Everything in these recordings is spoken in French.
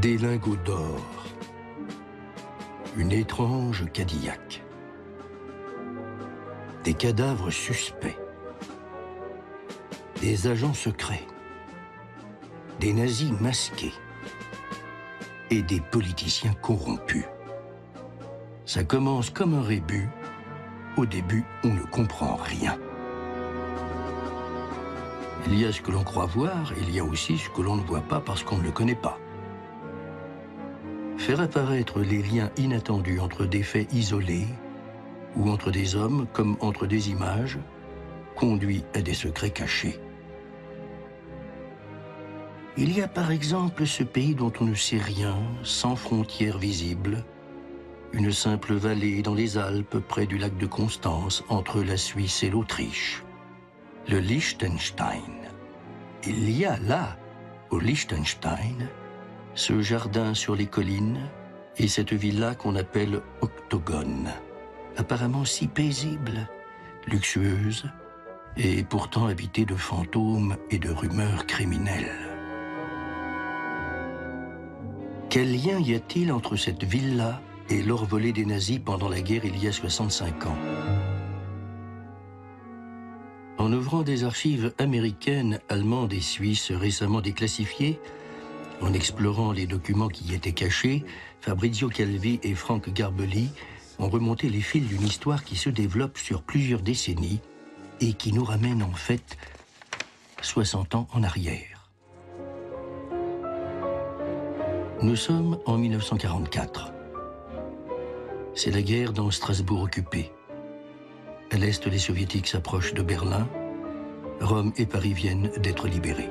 Des lingots d'or. Une étrange Cadillac. Des cadavres suspects. Des agents secrets. Des nazis masqués. Et des politiciens corrompus. Ça commence comme un rébut. Au début, on ne comprend rien. Il y a ce que l'on croit voir, il y a aussi ce que l'on ne voit pas parce qu'on ne le connaît pas. Faire apparaître les liens inattendus entre des faits isolés ou entre des hommes comme entre des images conduit à des secrets cachés. Il y a par exemple ce pays dont on ne sait rien, sans frontières visibles, une simple vallée dans les Alpes près du lac de Constance entre la Suisse et l'Autriche, le Liechtenstein. Il y a là, au Liechtenstein, ce jardin sur les collines et cette villa qu'on appelle Octogone, apparemment si paisible, luxueuse et pourtant habitée de fantômes et de rumeurs criminelles. Quel lien y a-t-il entre cette villa et l'or volé des nazis pendant la guerre il y a 65 ans? En ouvrant des archives américaines, allemandes et suisses récemment déclassifiées, en explorant les documents qui y étaient cachés, Fabrizio Calvi et Frank Garbeli ont remonté les fils d'une histoire qui se développe sur plusieurs décennies et qui nous ramène en fait 60 ans en arrière. Nous sommes en 1944. C'est la guerre dans Strasbourg occupée. À l'est, les soviétiques s'approchent de Berlin. Rome et Paris viennent d'être libérés.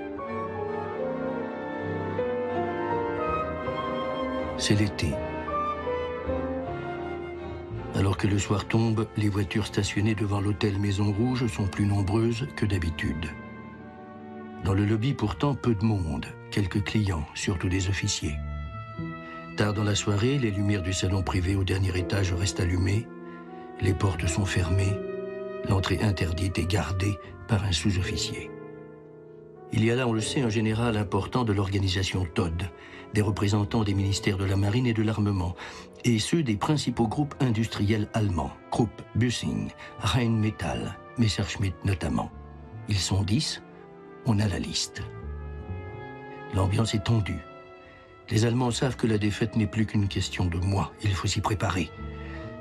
C'est l'été. Alors que le soir tombe, les voitures stationnées devant l'hôtel Maison Rouge sont plus nombreuses que d'habitude. Dans le lobby, pourtant, peu de monde, quelques clients, surtout des officiers. Tard dans la soirée, les lumières du salon privé au dernier étage restent allumées, les portes sont fermées, l'entrée interdite et gardée par un sous-officier. Il y a là, on le sait, un général important de l'organisation Todt, des représentants des ministères de la Marine et de l'Armement, et ceux des principaux groupes industriels allemands, Krupp, Büssing, Rheinmetall, Messerschmitt notamment. Ils sont 10, on a la liste. L'ambiance est tendue. Les Allemands savent que la défaite n'est plus qu'une question de mois, il faut s'y préparer.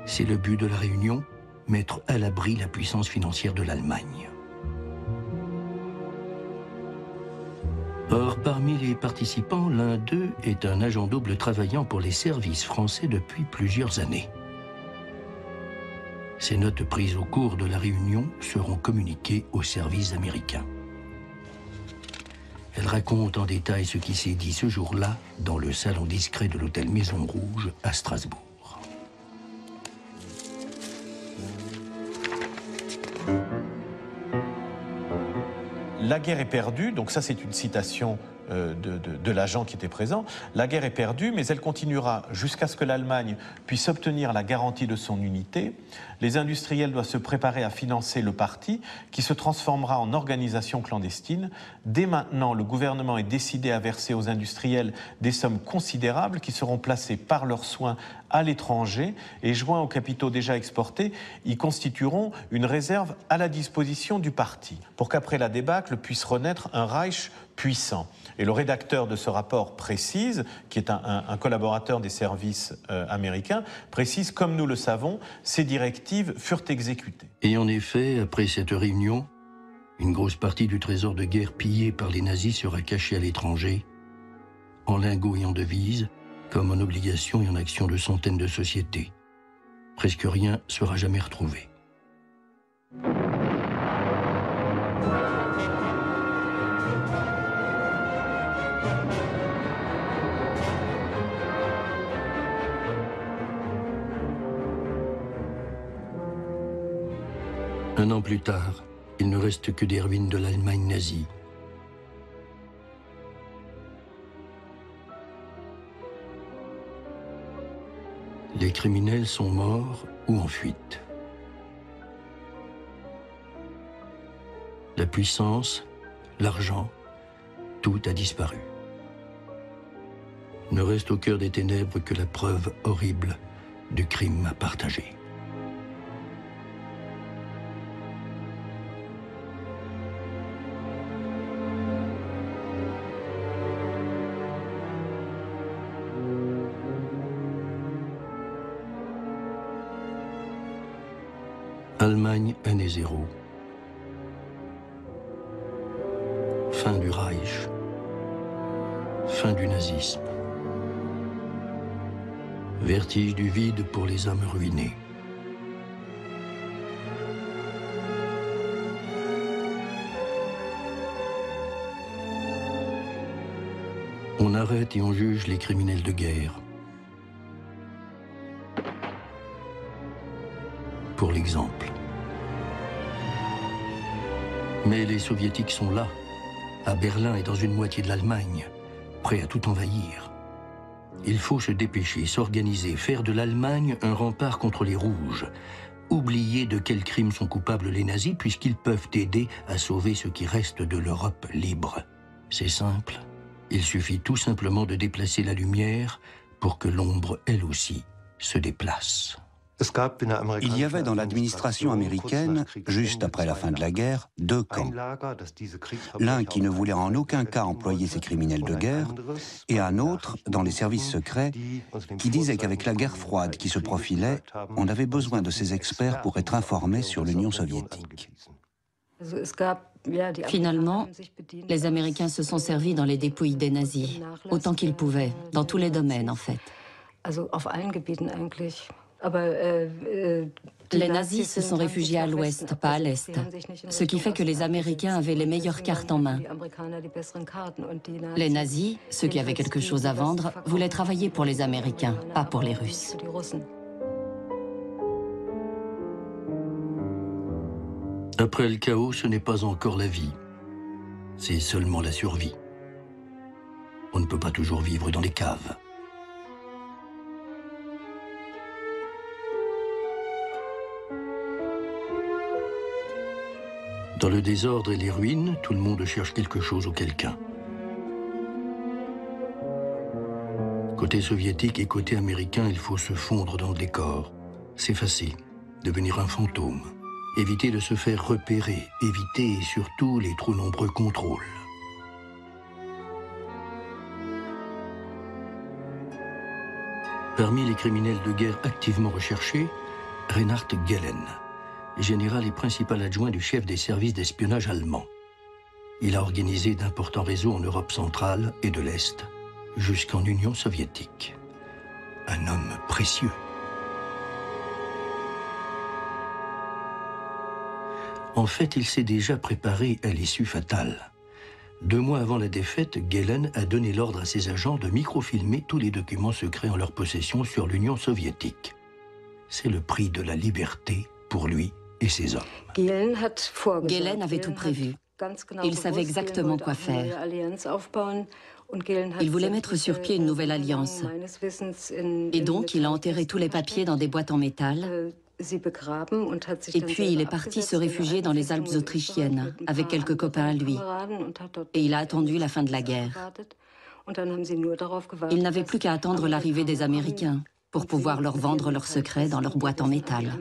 C'est le but de la réunion, mettre à l'abri la puissance financière de l'Allemagne. Or, parmi les participants, l'un d'eux est un agent double travaillant pour les services français depuis plusieurs années. Ces notes prises au cours de la réunion seront communiquées aux services américains. Elle raconte en détail ce qui s'est dit ce jour-là dans le salon discret de l'hôtel Maison Rouge à Strasbourg. La guerre est perdue, donc ça c'est une citation de l'agent qui était présent. La guerre est perdue, mais elle continuera jusqu'à ce que l'Allemagne puisse obtenir la garantie de son unité. Les industriels doivent se préparer à financer le parti qui se transformera en organisation clandestine. Dès maintenant, le gouvernement est décidé à verser aux industriels des sommes considérables qui seront placées par leurs soins à l'étranger et joints aux capitaux déjà exportés, ils constitueront une réserve à la disposition du parti pour qu'après la débâcle puisse renaître un Reich puissant. Et le rédacteur de ce rapport précise, qui est un collaborateur des services américains, précise, comme nous le savons, ces directives furent exécutées. Et en effet, après cette réunion, une grosse partie du trésor de guerre pillé par les nazis sera cachée à l'étranger, en lingots et en devises, comme en obligations et en actions de centaines de sociétés. Presque rien sera jamais retrouvé. Un an plus tard, il ne reste que des ruines de l'Allemagne nazie. Les criminels sont morts ou en fuite. La puissance, l'argent, tout a disparu. Ne reste au cœur des ténèbres que la preuve horrible du crime à partager. Allemagne, année 0. Fin du Reich. Fin du nazisme. Vertige du vide pour les âmes ruinées. On arrête et on juge les criminels de guerre. Pour l'exemple. Mais les soviétiques sont là, à Berlin et dans une moitié de l'Allemagne, prêts à tout envahir. Il faut se dépêcher, s'organiser, faire de l'Allemagne un rempart contre les rouges. Oublier de quels crimes sont coupables les nazis, puisqu'ils peuvent aider à sauver ce qui reste de l'Europe libre. C'est simple, il suffit tout simplement de déplacer la lumière pour que l'ombre, elle aussi, se déplace. Il y avait dans l'administration américaine, juste après la fin de la guerre, deux camps. L'un qui ne voulait en aucun cas employer ces criminels de guerre, et un autre, dans les services secrets, qui disait qu'avec la guerre froide qui se profilait, on avait besoin de ces experts pour être informés sur l'Union soviétique. Finalement, les Américains se sont servis dans les dépouilles des nazis, autant qu'ils pouvaient, dans tous les domaines en fait. Les nazis se sont réfugiés à l'ouest, pas à l'est, ce qui fait que les Américains avaient les meilleures cartes en main. Les nazis, ceux qui avaient quelque chose à vendre, voulaient travailler pour les Américains, pas pour les Russes. Après le chaos, ce n'est pas encore la vie, c'est seulement la survie. On ne peut pas toujours vivre dans les caves. Dans le désordre et les ruines, tout le monde cherche quelque chose ou quelqu'un. Côté soviétique et côté américain, il faut se fondre dans le décor, s'effacer, devenir un fantôme, éviter de se faire repérer, éviter surtout les trop nombreux contrôles. Parmi les criminels de guerre activement recherchés, Reinhard Gehlen, général et principal adjoint du chef des services d'espionnage allemand. Il a organisé d'importants réseaux en Europe centrale et de l'Est, jusqu'en Union soviétique. Un homme précieux. En fait, il s'est déjà préparé à l'issue fatale. 2 mois avant la défaite, Gehlen a donné l'ordre à ses agents de microfilmer tous les documents secrets en leur possession sur l'Union soviétique. C'est le prix de la liberté pour lui et ses hommes. Gehlen avait tout prévu. Il savait exactement quoi faire. Il voulait mettre sur pied une nouvelle alliance. Et donc, il a enterré tous les papiers dans des boîtes en métal. Et puis, il est parti se réfugier dans les Alpes autrichiennes, avec quelques copains à lui. Et il a attendu la fin de la guerre. Il n'avait plus qu'à attendre l'arrivée des Américains pour pouvoir leur vendre leurs secrets dans leurs boîtes en métal.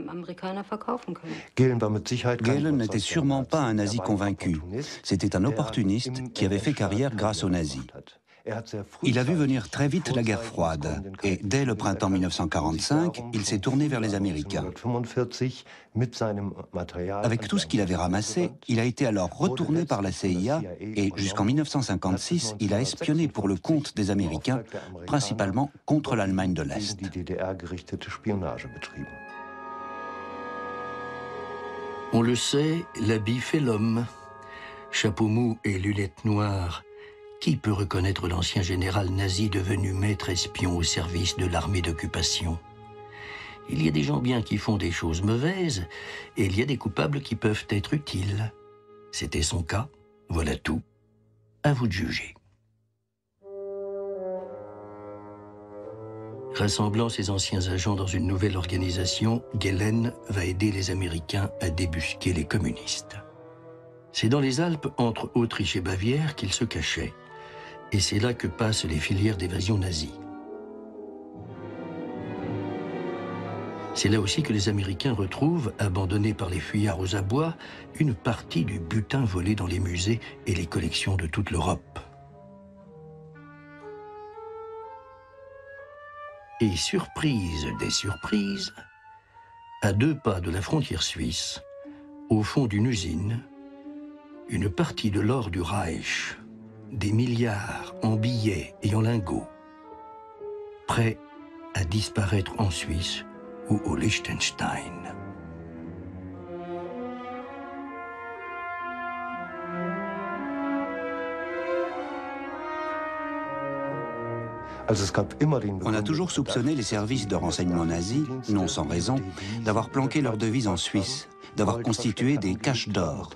Gehlen n'était sûrement pas un nazi convaincu. C'était un opportuniste qui avait fait carrière grâce aux nazis. Il a vu venir très vite la guerre froide et dès le printemps 1945, il s'est tourné vers les Américains. Avec tout ce qu'il avait ramassé, il a été alors retourné par la CIA et jusqu'en 1956, il a espionné pour le compte des Américains, principalement contre l'Allemagne de l'Est. On le sait, l'habit fait l'homme. Chapeau mou et lunettes noires. Qui peut reconnaître l'ancien général nazi devenu maître espion au service de l'armée d'occupation? Il y a des gens bien qui font des choses mauvaises, et il y a des coupables qui peuvent être utiles. C'était son cas, voilà tout. À vous de juger. Rassemblant ses anciens agents dans une nouvelle organisation, Gehlen va aider les Américains à débusquer les communistes. C'est dans les Alpes, entre Autriche et Bavière, qu'il se cachait. et c'est là que passent les filières d'évasion nazie. C'est là aussi que les Américains retrouvent, abandonnés par les fuyards aux abois, une partie du butin volé dans les musées et les collections de toute l'Europe. Et surprise des surprises, à 2 pas de la frontière suisse, au fond d'une usine, une partie de l'or du Reich, des milliards en billets et en lingots, prêts à disparaître en Suisse ou au Liechtenstein. On a toujours soupçonné les services de renseignement nazis, non sans raison, d'avoir planqué leurs devises en Suisse, d'avoir constitué des caches d'or.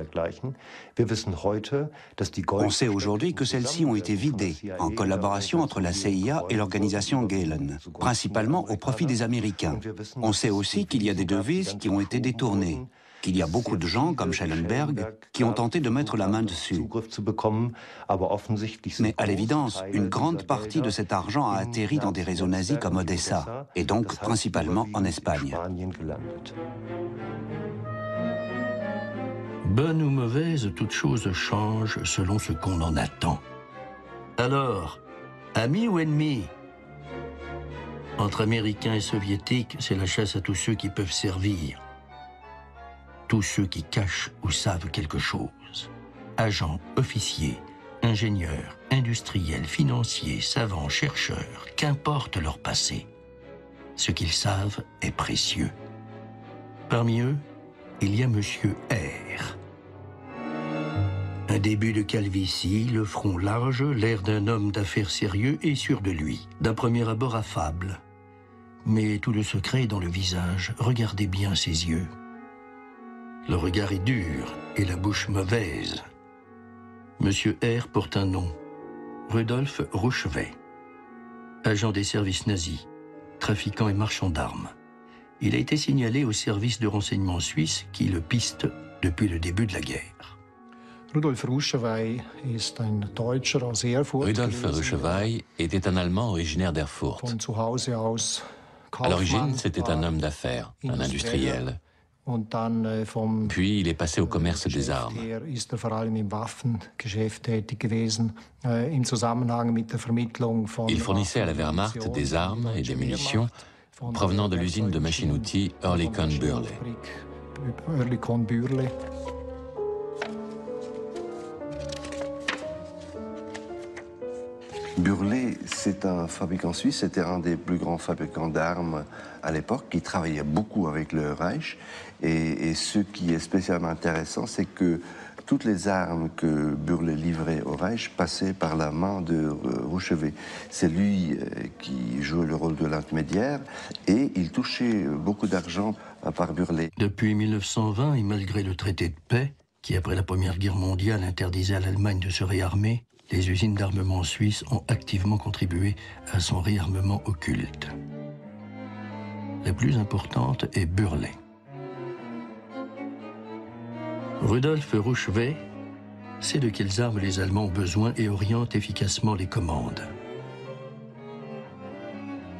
On sait aujourd'hui que celles-ci ont été vidées, en collaboration entre la CIA et l'organisation Gehlen, principalement au profit des Américains. On sait aussi qu'il y a des devises qui ont été détournées, qu'il y a beaucoup de gens, comme Schellenberg, qui ont tenté de mettre la main dessus. Mais à l'évidence, une grande partie de cet argent a atterri dans des réseaux nazis comme Odessa, et donc principalement en Espagne. Bonne ou mauvaise, toute chose change selon ce qu'on en attend. Alors, amis ou ennemis? Entre Américains et Soviétiques, c'est la chasse à tous ceux qui peuvent servir. Tous ceux qui cachent ou savent quelque chose. Agents, officiers, ingénieurs, industriels, financiers, savants, chercheurs, qu'importe leur passé. Ce qu'ils savent est précieux. Parmi eux, il y a Monsieur R. Un début de calvitie, le front large, l'air d'un homme d'affaires sérieux et sûr de lui. D'un premier abord affable. Mais tout le secret est dans le visage. Regardez bien ses yeux. Le regard est dur et la bouche mauvaise. Monsieur R porte un nom. Rudolf Rouchevet. Agent des services nazis, trafiquant et marchand d'armes. Il a été signalé au service de renseignement suisse qui le piste depuis le début de la guerre. Rudolf Rouchevet était un Allemand originaire d'Erfurt. À l'origine, c'était un homme d'affaires, un industriel. Puis il est passé au commerce des armes. Il fournissait à la Wehrmacht des armes et des munitions provenant de l'usine de machines-outils Oerlikon-Bürle. Bürle, c'est un fabricant suisse, c'était un des plus grands fabricants d'armes à l'époque, qui travaillait beaucoup avec le Reich. Et ce qui est spécialement intéressant, c'est que toutes les armes que Bürle livrait au Reich passaient par la main de Rouchevet. C'est lui qui jouait le rôle de l'intermédiaire et il touchait beaucoup d'argent par Bürle. Depuis 1920, et malgré le traité de paix, qui après la Première Guerre mondiale interdisait à l'Allemagne de se réarmer, les usines d'armement suisses ont activement contribué à son réarmement occulte. La plus importante est Bürle. Rudolf Rouchevet sait de quelles armes les Allemands ont besoin et oriente efficacement les commandes.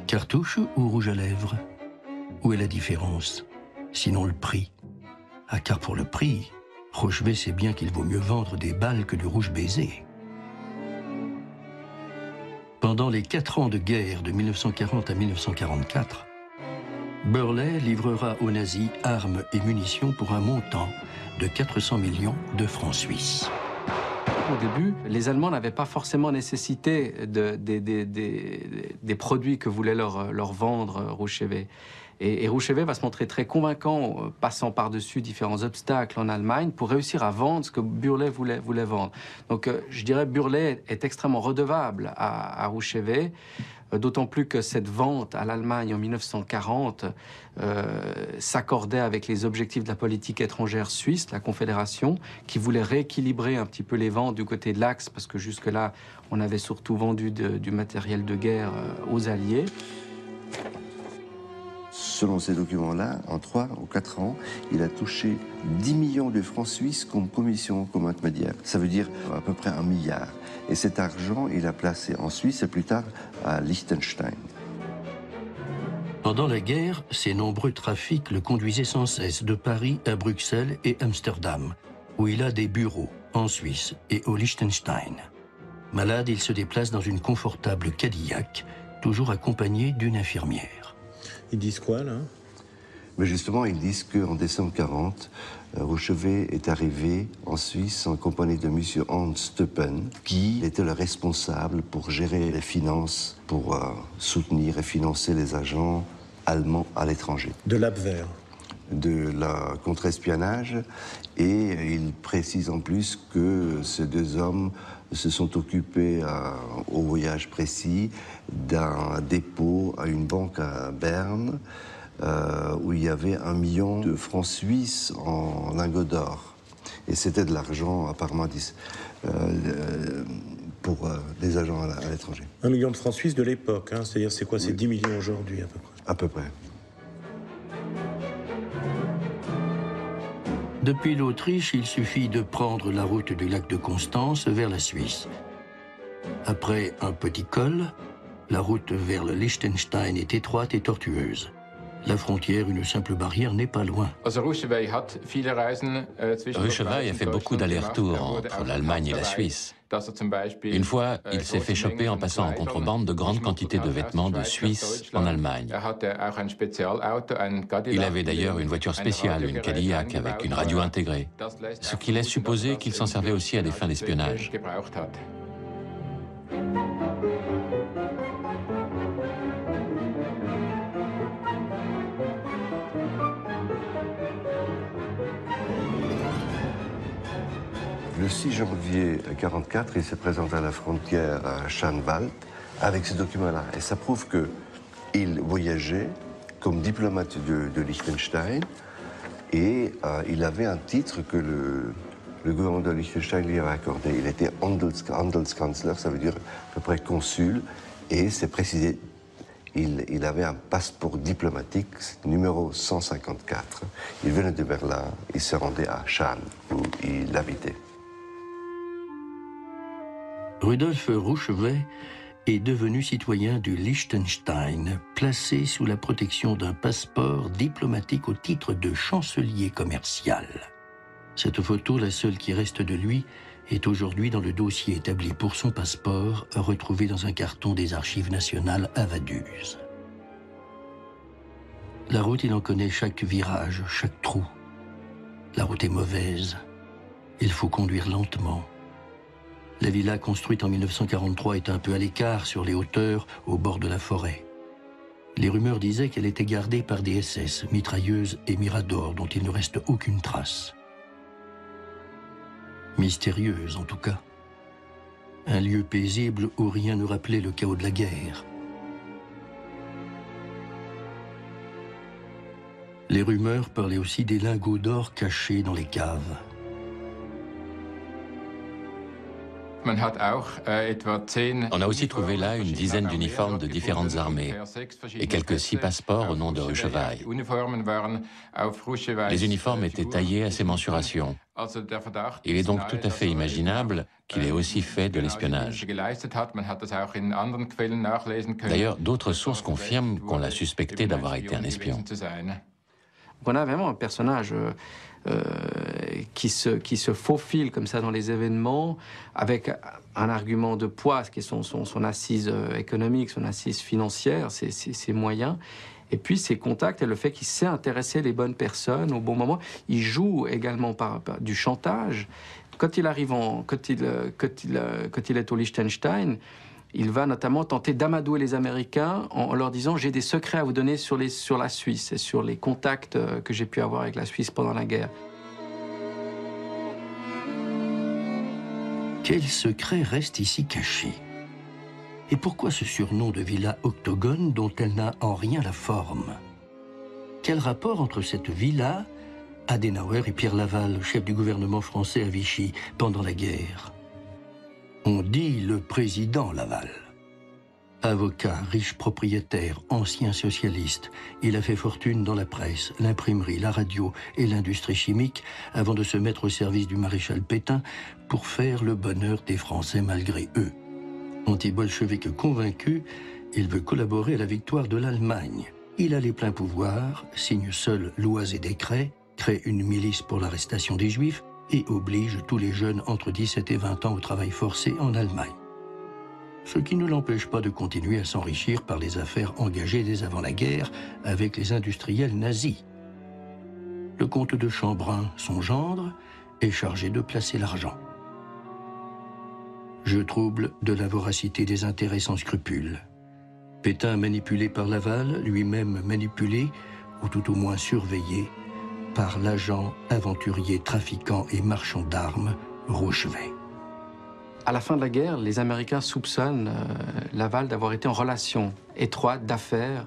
Cartouche ou rouge à lèvres? Où est la différence? Sinon le prix. Ah, car pour le prix, Rouchevet sait bien qu'il vaut mieux vendre des balles que du rouge baiser. Pendant les 4 ans de guerre de 1940 à 1944, Bürle livrera aux nazis armes et munitions pour un montant de 400 millions de francs suisses. Au début, les Allemands n'avaient pas forcément nécessité des produits que voulait leur vendre Rouchevet. Et Rouchevet va se montrer très convaincant, passant par-dessus différents obstacles en Allemagne, pour réussir à vendre ce que Bürle voulait vendre. Donc je dirais que Bürle est extrêmement redevable à Rouchevet, d'autant plus que cette vente à l'Allemagne en 1940 s'accordait avec les objectifs de la politique étrangère suisse, la Confédération, qui voulait rééquilibrer un petit peu les ventes du côté de l'Axe, parce que jusque-là, on avait surtout vendu du matériel de guerre aux Alliés. Selon ces documents-là, en 3 ou 4 ans, il a touché 10 millions de francs suisses comme commission, comme intermédiaire. Ça veut dire à peu près 1 milliard. Et cet argent, il a placé en Suisse et plus tard à Liechtenstein. Pendant la guerre, ses nombreux trafics le conduisaient sans cesse de Paris à Bruxelles et Amsterdam, où il a des bureaux, en Suisse et au Liechtenstein. Malade, il se déplace dans une confortable Cadillac, toujours accompagné d'une infirmière. Ils disent quoi, là? Mais justement, ils disent qu'en décembre 40, Rouchevet est arrivé en Suisse en compagnie de M. Hans Steupen, qui était le responsable pour gérer les finances, pour soutenir et financer les agents allemands à l'étranger. De l'Abwehr. De la contre-espionnage. Et il précise en plus que ces deux hommes se sont occupés au voyage précis d'un dépôt à une banque à Berne, où il y avait 1 million de francs suisses en lingots d'or. Et c'était de l'argent apparemment pour des agents à l'étranger. 1 million de francs suisses de l'époque, hein, c'est-à-dire c'est quoi? Oui. C'est 10 millions aujourd'hui à peu près. À peu près. Depuis l'Autriche, il suffit de prendre la route du lac de Constance vers la Suisse. Après un petit col, la route vers le Liechtenstein est étroite et tortueuse. La frontière, une simple barrière, n'est pas loin. Rouchevaille a fait beaucoup d'allers-retours entre l'Allemagne et la Suisse. Une fois, il s'est fait choper en passant en contrebande de grandes quantités de vêtements de Suisse en Allemagne. Il avait d'ailleurs une voiture spéciale, une Cadillac, avec une radio intégrée, ce qui laisse supposer qu'il s'en servait aussi à des fins d'espionnage. Le 6 janvier 1944, il se présente à la frontière à Schanwald avec ces documents-là. Et ça prouve qu'il voyageait comme diplomate de Liechtenstein et il avait un titre que le gouvernement de Liechtenstein lui avait accordé. Il était Handelskanzler, ça veut dire à peu près consul, et c'est précisé, il avait un passeport diplomatique numéro 154. Il venait de Berlin, il se rendait à Schaan, où il habitait. Rudolf Rouchevet est devenu citoyen du Liechtenstein, placé sous la protection d'un passeport diplomatique au titre de chancelier commercial. Cette photo, la seule qui reste de lui, est aujourd'hui dans le dossier établi pour son passeport, retrouvé dans un carton des Archives nationales à Vaduz. La route, il en connaît chaque virage, chaque trou. La route est mauvaise. Il faut conduire lentement. La villa construite en 1943 est un peu à l'écart, sur les hauteurs, au bord de la forêt. Les rumeurs disaient qu'elle était gardée par des SS, mitrailleuses et miradors, dont il ne reste aucune trace. Mystérieuse, en tout cas. Un lieu paisible où rien ne rappelait le chaos de la guerre. Les rumeurs parlaient aussi des lingots d'or cachés dans les caves. On a aussi trouvé là une dizaine d'uniformes de différentes armées et quelques 6 passeports au nom de Rouchevaille. Les uniformes étaient taillés à ses mensurations. Il est donc tout à fait imaginable qu'il ait aussi fait de l'espionnage. D'ailleurs, d'autres sources confirment qu'on l'a suspecté d'avoir été un espion. On a vraiment un personnage qui se faufile comme ça dans les événements, avec un argument de poids, qui est son assise économique, son assise financière, ses moyens, et puis ses contacts et le fait qu'il sait intéresser les bonnes personnes au bon moment. Il joue également par du chantage. Quand il arrive quand il est au Liechtenstein, il va notamment tenter d'amadouer les Américains en leur disant « j'ai des secrets à vous donner sur la Suisse et sur les contacts que j'ai pu avoir avec la Suisse pendant la guerre ». Quel secret reste ici caché? Et pourquoi ce surnom de villa octogone dont elle n'a en rien la forme? Quel rapport entre cette villa, Adenauer et Pierre Laval, chef du gouvernement français à Vichy pendant la guerre? On dit le président Laval. Avocat, riche propriétaire, ancien socialiste, il a fait fortune dans la presse, l'imprimerie, la radio et l'industrie chimique avant de se mettre au service du maréchal Pétain pour faire le bonheur des Français malgré eux. Anti-bolchevique convaincu, il veut collaborer à la victoire de l'Allemagne. Il a les pleins pouvoirs, signe seul lois et décrets, crée une milice pour l'arrestation des Juifs et oblige tous les jeunes entre 17 et 20 ans au travail forcé en Allemagne. Ce qui ne l'empêche pas de continuer à s'enrichir par les affaires engagées dès avant la guerre avec les industriels nazis. Le comte de Chambrun, son gendre, est chargé de placer l'argent. Jeu trouble de la voracité des intérêts sans scrupules. Pétain manipulé par Laval, lui-même manipulé, ou tout au moins surveillé, par l'agent aventurier, trafiquant et marchand d'armes, Rouchevet. À la fin de la guerre, les Américains soupçonnent Laval d'avoir été en relation étroite d'affaires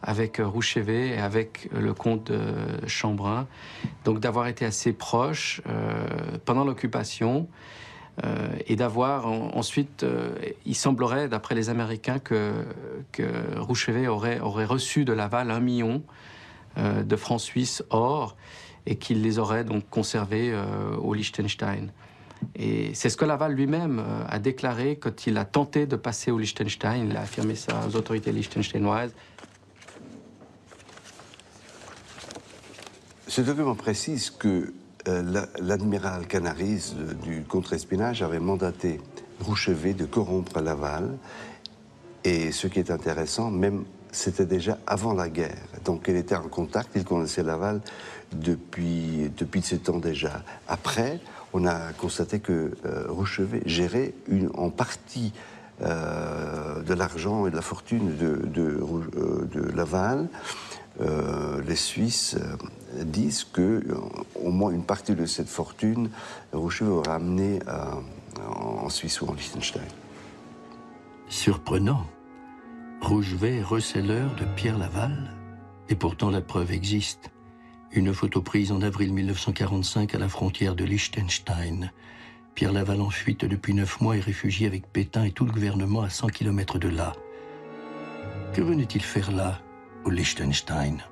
avec Rouchevet et avec le comte de Chambrun, donc d'avoir été assez proche pendant l'occupation et d'avoir ensuite, il semblerait, d'après les Américains, que Rouchevet aurait reçu de Laval 1 million de francs suisses or et qu'il les aurait donc conservés au Liechtenstein. Et c'est ce que Laval lui-même a déclaré quand il a tenté de passer au Liechtenstein. Il a affirmé ça aux autorités liechtensteinoises. Ce document précise que l'admiral Canaris du contre-espionnage avait mandaté Rouchevet de corrompre Laval. Et ce qui est intéressant, même c'était déjà avant la guerre. Donc il était en contact, il connaissait Laval depuis 7 ans déjà. Après, on a constaté que Rouchevet gérait en partie de l'argent et de la fortune de Laval. Les Suisses disent qu'au moins une partie de cette fortune, Rouchevet aurait amené en Suisse ou en Liechtenstein. Surprenant. Rouchevet est receleur de Pierre Laval, et pourtant la preuve existe. Une photo prise en avril 1945 à la frontière de Liechtenstein. Pierre Laval en fuite depuis 9 mois et réfugié avec Pétain et tout le gouvernement à 100 km de là. Que venait-il faire là, au Liechtenstein?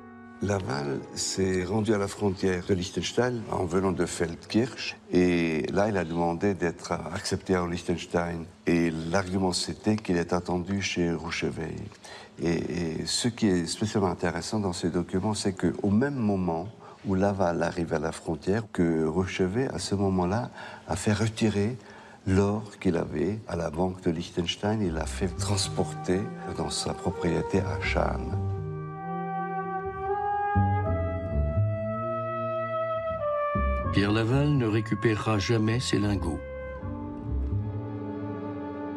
Laval s'est rendu à la frontière de Liechtenstein en venant de Feldkirch. Et là, il a demandé d'être accepté en Liechtenstein. Et l'argument, c'était qu'il est attendu chez Rouchevet. Et ce qui est spécialement intéressant dans ces documents, c'est qu'au même moment où Laval arrive à la frontière, que Rouchevet, à ce moment-là, a fait retirer l'or qu'il avait à la banque de Liechtenstein. Il l'a fait transporter dans sa propriété à Schaan. Pierre Laval ne récupérera jamais ses lingots.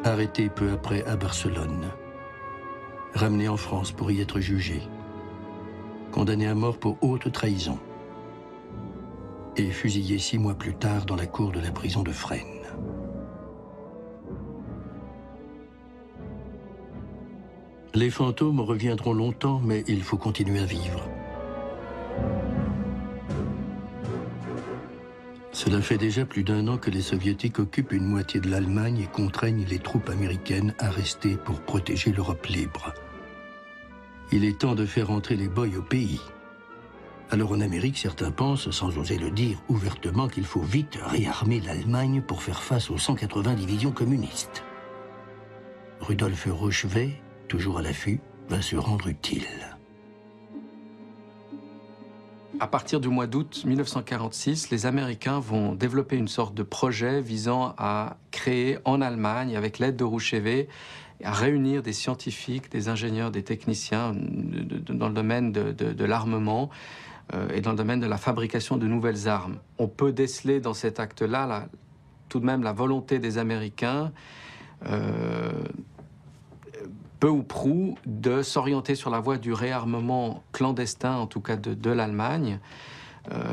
Arrêté peu après à Barcelone. Ramené en France pour y être jugé. Condamné à mort pour haute trahison. Et fusillé 6 mois plus tard dans la cour de la prison de Fresnes. Les fantômes reviendront longtemps, mais il faut continuer à vivre. Cela fait déjà plus d'1 an que les Soviétiques occupent une moitié de l'Allemagne et contraignent les troupes américaines à rester pour protéger l'Europe libre. Il est temps de faire entrer les boys au pays. Alors en Amérique, certains pensent, sans oser le dire ouvertement, qu'il faut vite réarmer l'Allemagne pour faire face aux 180 divisions communistes. Rudolf Rouchevet, toujours à l'affût, va se rendre utile. À partir du mois d'août 1946, les Américains vont développer une sorte de projet visant à créer en Allemagne, avec l'aide de Rouchevet, à réunir des scientifiques, des ingénieurs, des techniciens dans le domaine de l'armement et dans le domaine de la fabrication de nouvelles armes. On peut déceler dans cet acte-là tout de même la volonté des Américains peu ou prou, de s'orienter sur la voie du réarmement clandestin, en tout cas de l'Allemagne.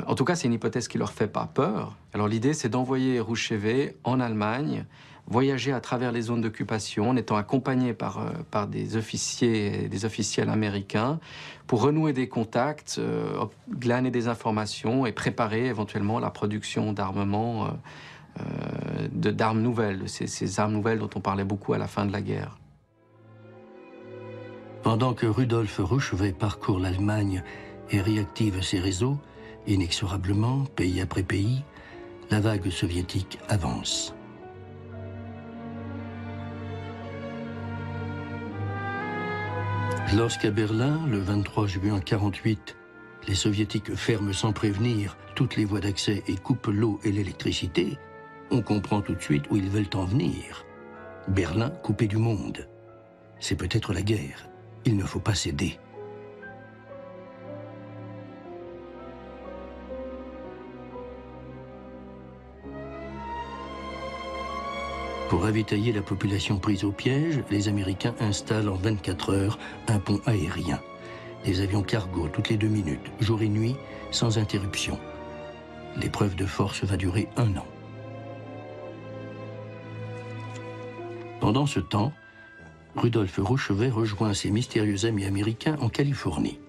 En tout cas, c'est une hypothèse qui leur fait pas peur. Alors l'idée, c'est d'envoyer Rouchevet en Allemagne, voyager à travers les zones d'occupation, en étant accompagné par des officiers et des officiels américains, pour renouer des contacts, glaner des informations et préparer éventuellement la production d'armements, d'armes nouvelles, ces armes nouvelles dont on parlait beaucoup à la fin de la guerre. Pendant que Rudolf Rouchevet parcourt l'Allemagne et réactive ses réseaux, inexorablement, pays après pays, la vague soviétique avance. Lorsqu'à Berlin, le 23 juin 1948, les soviétiques ferment sans prévenir toutes les voies d'accès et coupent l'eau et l'électricité, on comprend tout de suite où ils veulent en venir. Berlin coupé du monde. C'est peut-être la guerre. Il ne faut pas céder. Pour ravitailler la population prise au piège, les Américains installent en 24 heures un pont aérien. Des avions cargo toutes les 2 minutes, jour et nuit, sans interruption. L'épreuve de force va durer 1 an. Pendant ce temps, Rudolf Rouchevet rejoint ses mystérieux amis américains en Californie.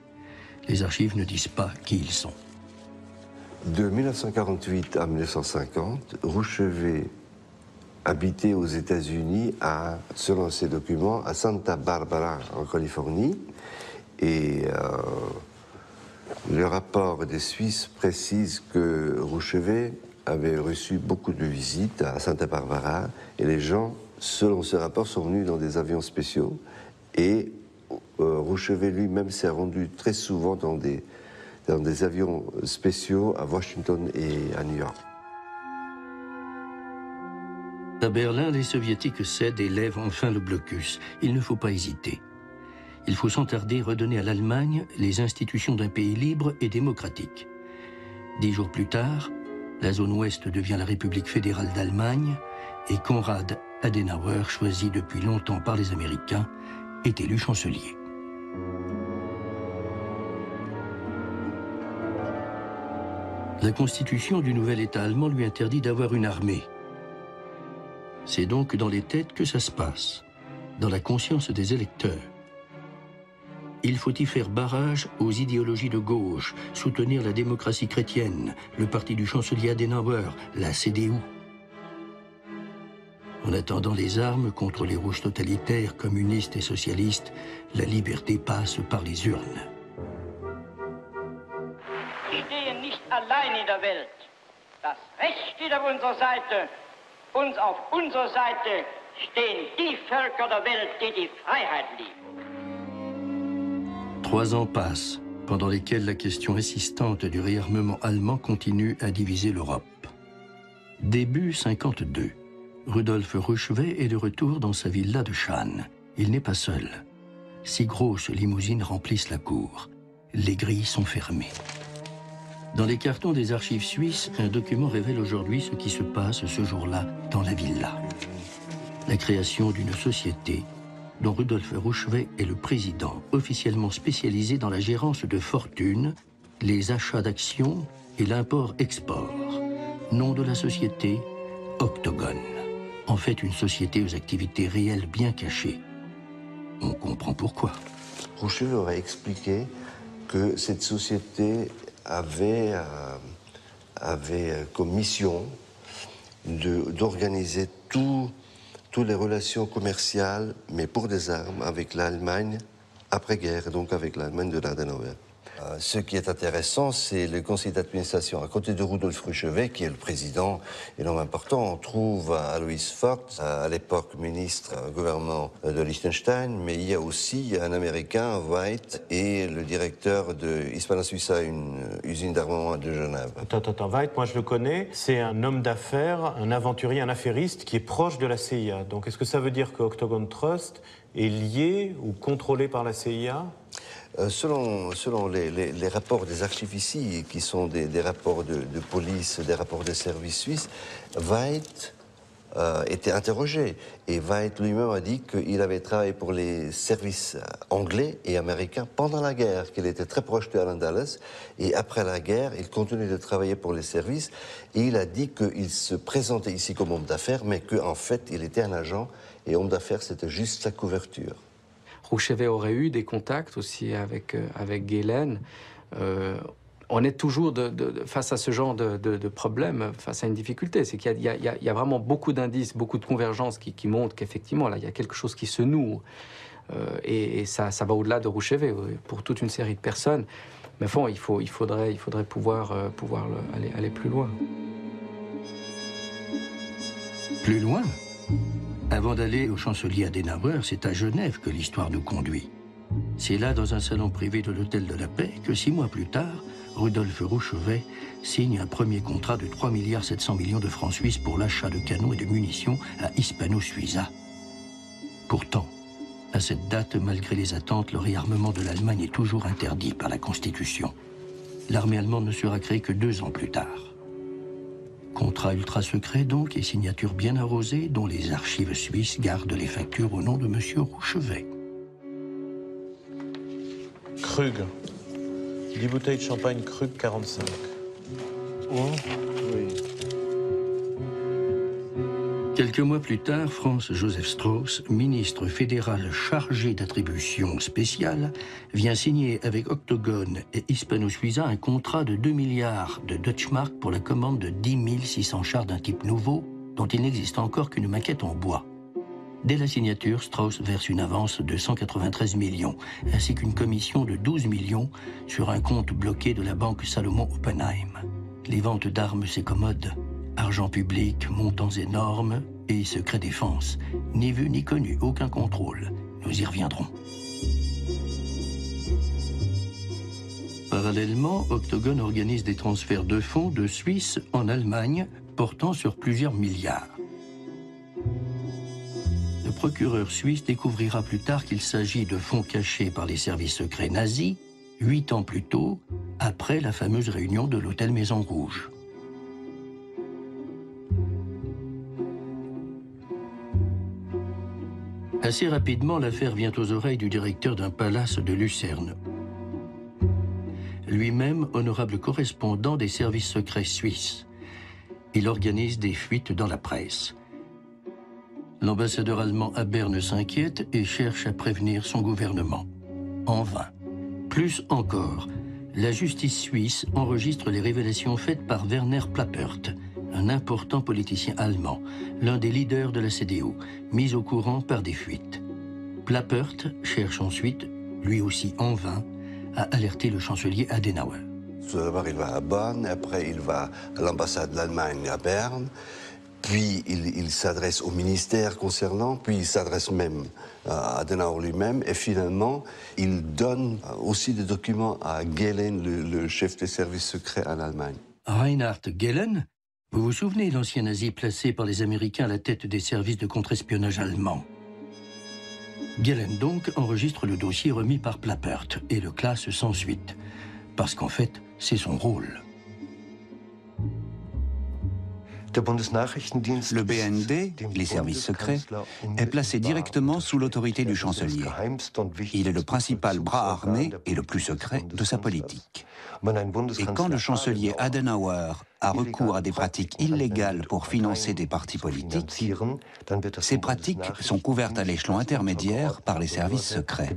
Les archives ne disent pas qui ils sont. De 1948 à 1950, Rouchevet habitait aux États-Unis, selon ses documents, à Santa Barbara, en Californie. Et le rapport des Suisses précise que Rouchevet avait reçu beaucoup de visites à Santa Barbara, et les gens, selon ce rapport, sont venus dans des avions spéciaux. Et Rouchevet lui-même s'est rendu très souvent dans des avions spéciaux à Washington et à New York. À Berlin, les soviétiques cèdent et lèvent enfin le blocus. Il ne faut pas hésiter. Il faut sans tarder redonner à l'Allemagne les institutions d'un pays libre et démocratique. 10 jours plus tard, la zone ouest devient la République fédérale d'Allemagne et Konrad Adenauer, choisi depuis longtemps par les Américains, est élu chancelier. La constitution du nouvel État allemand lui interdit d'avoir une armée. C'est donc dans les têtes que ça se passe, dans la conscience des électeurs. Il faut y faire barrage aux idéologies de gauche, soutenir la démocratie chrétienne, le parti du chancelier Adenauer, la CDU. En attendant les armes contre les rouges totalitaires, communistes et socialistes, la liberté passe par les urnes. Wir stehen nicht allein in der Welt. Das Recht steht auf unserer Seite. Und auf unserer Seite stehen die Völker der Welt, die die Freiheit lieben. 3 ans passent, pendant lesquels la question insistante du réarmement allemand continue à diviser l'Europe. Début 1952, Rudolf Rouchevet est de retour dans sa villa de Schaan. Il n'est pas seul. 6 grosses limousines remplissent la cour. Les grilles sont fermées. Dans les cartons des archives suisses, un document révèle aujourd'hui ce qui se passe ce jour-là dans la villa. La création d'une société dont Rudolf Rouchevet est le président, officiellement spécialisé dans la gérance de fortune, les achats d'actions et l'import-export. Nom de la société, Octogone. En fait, une société aux activités réelles bien cachées. On comprend pourquoi. Rouchevet aurait expliqué que cette société avait comme mission d'organiser toutes les relations commerciales, mais pour des armes, avec l'Allemagne après-guerre, donc avec l'Allemagne de l'Adenauer. Ce qui est intéressant, c'est le conseil d'administration. À côté de Rudolf Rouchevet, qui est le président et l'homme important, on trouve Alois Vogt, à l'époque ministre au gouvernement de Liechtenstein, mais il y a aussi un Américain, White, et le directeur de Hispano-Suiza, une usine d'armement de Genève. Attends, White, moi je le connais, c'est un homme d'affaires, un aventurier, un affairiste qui est proche de la CIA. Donc est-ce que ça veut dire que Octogone Trust est lié ou contrôlé par la CIA ? Selon les rapports des archives ici, qui sont des rapports de police, des rapports des services suisses, White était interrogé. Et White lui-même a dit qu'il avait travaillé pour les services anglais et américains pendant la guerre, qu'il était très proche de Allen Dulles. Et après la guerre, il continuait de travailler pour les services. Et il a dit qu'il se présentait ici comme homme d'affaires, mais qu'en fait, il était un agent. Et homme d'affaires, c'était juste sa couverture. Rouchevet aurait eu des contacts aussi avec Gehlen. On est toujours face à ce genre de problème, face à une difficulté. C'est qu'il y a vraiment beaucoup d'indices, beaucoup de convergences qui montrent qu'effectivement, là, il y a quelque chose qui se noue. Et ça va au-delà de Rouchévé, pour toute une série de personnes. Mais bon, il faudrait pouvoir aller plus loin. Plus loin? Avant d'aller au chancelier Adenauer, c'est à Genève que l'histoire nous conduit. C'est là, dans un salon privé de l'Hôtel de la Paix, que 6 mois plus tard, Rudolf Rouchevet signe un premier contrat de 3,7 milliards de francs suisses pour l'achat de canons et de munitions à Hispano-Suiza. Pourtant, à cette date, malgré les attentes, le réarmement de l'Allemagne est toujours interdit par la Constitution. L'armée allemande ne sera créée que 2 ans plus tard. Contrat ultra secret donc et signature bien arrosée dont les archives suisses gardent les factures au nom de M. Rouchevet. Krug. 10 bouteilles de champagne Krug 45. Oui. Quelques mois plus tard, Franz Josef Strauß, ministre fédéral chargé d'attributions spéciales, vient signer avec Octogone et Hispano-Suiza un contrat de 2 milliards de Deutschmark pour la commande de 10 600 chars d'un type nouveau, dont il n'existe encore qu'une maquette en bois. Dès la signature, Strauß verse une avance de 193 millions, ainsi qu'une commission de 12 millions sur un compte bloqué de la banque Salomon Oppenheim. Les ventes d'armes s'écommodent. Argent public, montants énormes et secret défense. Ni vu ni connu, aucun contrôle. Nous y reviendrons. Parallèlement, Octogone organise des transferts de fonds de Suisse en Allemagne, portant sur plusieurs milliards. Le procureur suisse découvrira plus tard qu'il s'agit de fonds cachés par les services secrets nazis, 8 ans plus tôt, après la fameuse réunion de l'hôtel Maison Rouge. Assez rapidement, l'affaire vient aux oreilles du directeur d'un palace de Lucerne. Lui-même, honorable correspondant des services secrets suisses. Il organise des fuites dans la presse. L'ambassadeur allemand à Berne s'inquiète et cherche à prévenir son gouvernement. En vain. Plus encore, la justice suisse enregistre les révélations faites par Werner Plappert, un important politicien allemand, l'un des leaders de la CDU, mis au courant par des fuites. Plappert cherche ensuite, lui aussi en vain, à alerter le chancelier Adenauer. Tout d'abord, il va à Bonn, après il va à l'ambassade de l'Allemagne à Berne, puis il s'adresse au ministère concernant, puis il s'adresse même à Adenauer lui-même, et finalement, il donne aussi des documents à Gehlen, le chef des services secrets en Allemagne. Reinhard Gehlen? Vous vous souvenez, l'ancien nazi placé par les Américains à la tête des services de contre-espionnage allemands? Gehlen, donc, enregistre le dossier remis par Plappert et le classe sans suite. Parce qu'en fait, c'est son rôle. Le BND, les services secrets, est placé directement sous l'autorité du chancelier. Il est le principal bras armé et le plus secret de sa politique. Et quand le chancelier Adenauer a recours à des pratiques illégales pour financer des partis politiques, ces pratiques sont couvertes à l'échelon intermédiaire par les services secrets.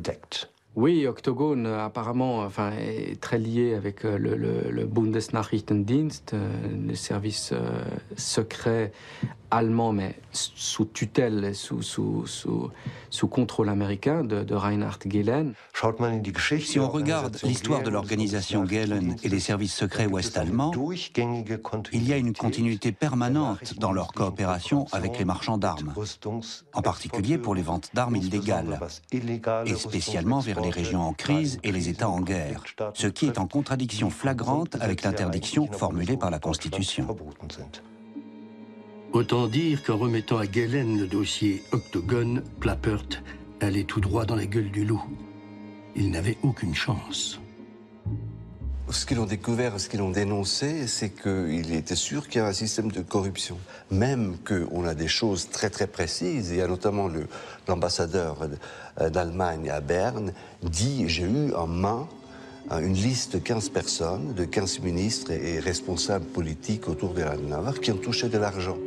Oui, Octogone, apparemment, est très lié avec le Bundesnachrichtendienst, le service secret allemand, mais sous tutelle, sous contrôle américain de Reinhard Gehlen. Si on regarde l'histoire de l'organisation Gehlen et des services secrets ouest-allemands, il y a une continuité permanente dans leur coopération avec les marchands d'armes, en particulier pour les ventes d'armes illégales, et spécialement vers les régions en crise et les États en guerre, ce qui est en contradiction flagrante avec l'interdiction formulée par la Constitution. Autant dire qu'en remettant à Gehlen le dossier Octogone, Plappert allait tout droit dans la gueule du loup. Il n'avait aucune chance. Ce qu'ils ont découvert, ce qu'ils ont dénoncé, c'est qu'il était sûr qu'il y avait un système de corruption. Même qu'on a des choses très très précises, il y a notamment l'ambassadeur d'Allemagne à Berne dit « J'ai eu en main une liste de 15 personnes, de 15 ministres et responsables politiques autour de Adenauer qui ont touché de l'argent. »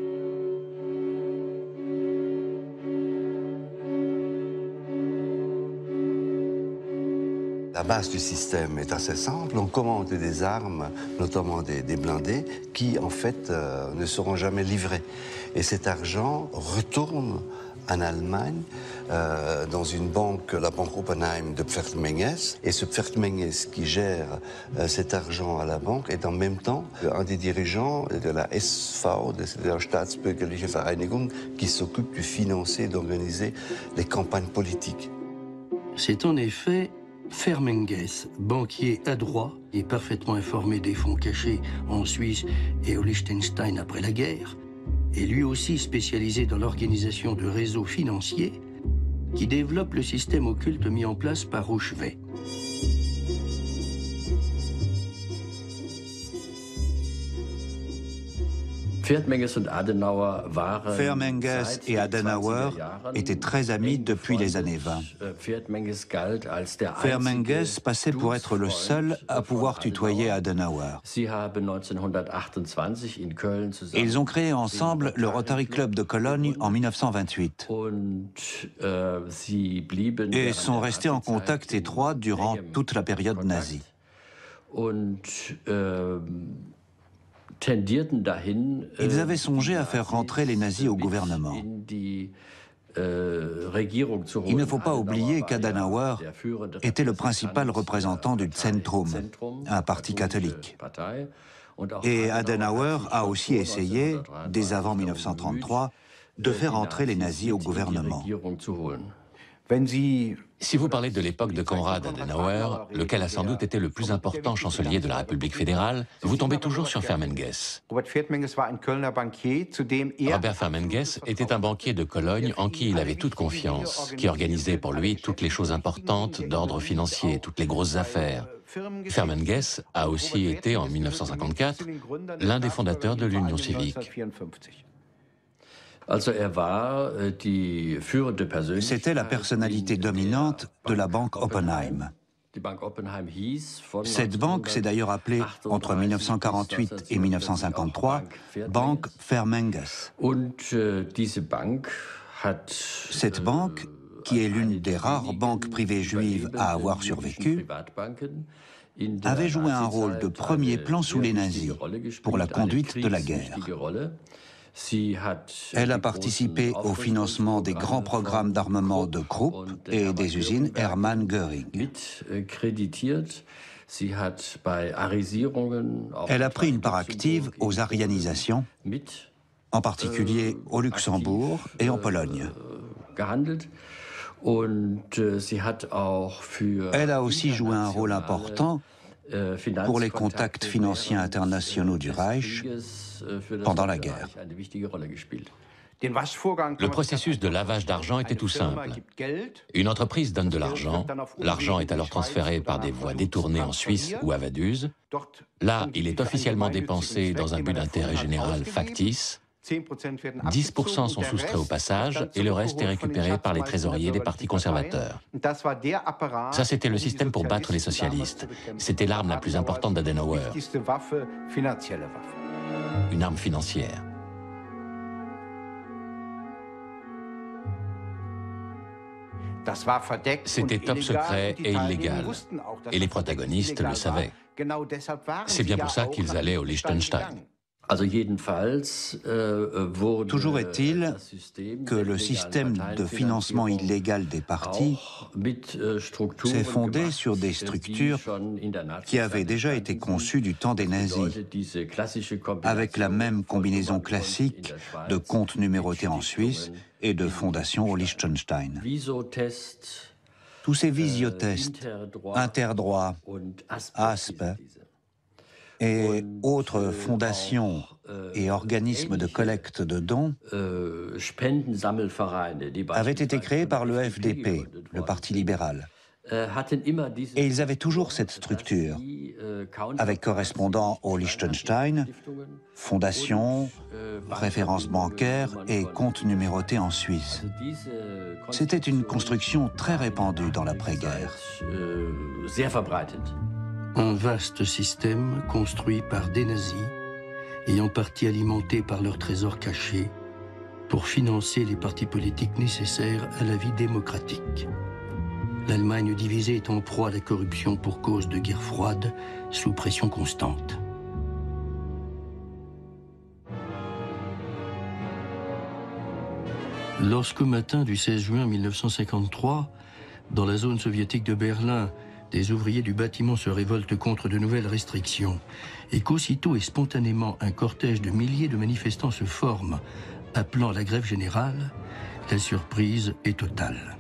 La base du système est assez simple. On commande des armes, notamment des blindés, qui en fait ne seront jamais livrés. Et cet argent retourne en Allemagne, dans une banque, la banque Oppenheim de Pferdmenges. Et ce Pferdmenges qui gère cet argent à la banque est en même temps un des dirigeants de la SV, de la Staatsbürgerliche Vereinigung, qui s'occupe de financer et d'organiser les campagnes politiques. C'est en effet Pferdmenges, banquier adroit et parfaitement informé des fonds cachés en Suisse et au Liechtenstein après la guerre, et lui aussi spécialisé dans l'organisation de réseaux financiers, qui développe le système occulte mis en place par Rouchevet. Pferdmenges et Adenauer étaient très amis depuis les années 20. Pferdmenges passait pour être le seul à pouvoir tutoyer Adenauer. Ils ont créé ensemble le Rotary Club de Cologne en 1928 et sont restés en contact étroit durant toute la période nazie. Ils avaient songé à faire rentrer les nazis au gouvernement. Il ne faut pas oublier qu'Adenauer était le principal représentant du Zentrum, un parti catholique. Et Adenauer a aussi essayé, dès avant 1933, de faire entrer les nazis au gouvernement. Si vous parlez de l'époque de Konrad Adenauer, lequel a sans doute été le plus important chancelier de la République fédérale, vous tombez toujours sur Pferdmenges. Robert Pferdmenges était un banquier de Cologne en qui il avait toute confiance, qui organisait pour lui toutes les choses importantes d'ordre financier, toutes les grosses affaires. Pferdmenges a aussi été, en 1954, l'un des fondateurs de l'Union civique. C'était la personnalité dominante de la banque Oppenheim. Cette banque s'est d'ailleurs appelée, entre 1948 et 1953, Banque Pferdmenges. Cette banque, qui est l'une des rares banques privées juives à avoir survécu, avait joué un rôle de premier plan sous les nazis pour la conduite de la guerre. Elle a participé au financement des grands programmes d'armement de Krupp et des usines Hermann Göring. Elle a pris une part active aux arianisations, en particulier au Luxembourg et en Pologne. Elle a aussi joué un rôle important pour les contacts financiers internationaux du Reich pendant la guerre. Le processus de lavage d'argent était tout simple. Une entreprise donne de l'argent, l'argent est alors transféré par des voies détournées en Suisse ou à Vaduz. Là, il est officiellement dépensé dans un but d'intérêt général factice. 10% sont soustraits au passage et le reste est récupéré par les trésoriers des partis conservateurs. Ça, c'était le système pour battre les socialistes. C'était l'arme la plus importante d'Adenauer. Une arme financière. C'était top secret et illégal. Et les protagonistes le savaient. C'est bien pour ça qu'ils allaient au Liechtenstein. Toujours est-il que le système de financement illégal des partis s'est fondé sur des structures qui avaient déjà été conçues du temps des nazis, avec la même combinaison classique de comptes numérotés en Suisse et de fondations au Liechtenstein. Tous ces visiotests, Interdroit, ASP, et autres fondations et organismes de collecte de dons avaient été créés par le FDP, le Parti libéral. Et ils avaient toujours cette structure, avec correspondants au Liechtenstein, fondations, références bancaires et comptes numérotés en Suisse. C'était une construction très répandue dans l'après-guerre. Un vaste système construit par des nazis et en partie alimenté par leurs trésors cachés pour financer les partis politiques nécessaires à la vie démocratique. L'Allemagne divisée est en proie à la corruption pour cause de guerre froide, sous pression constante. Lorsqu'au matin du 16 juin 1953, dans la zone soviétique de Berlin, des ouvriers du bâtiment se révoltent contre de nouvelles restrictions et qu'aussitôt et spontanément un cortège de milliers de manifestants se forme, appelant à la grève générale, la surprise est totale.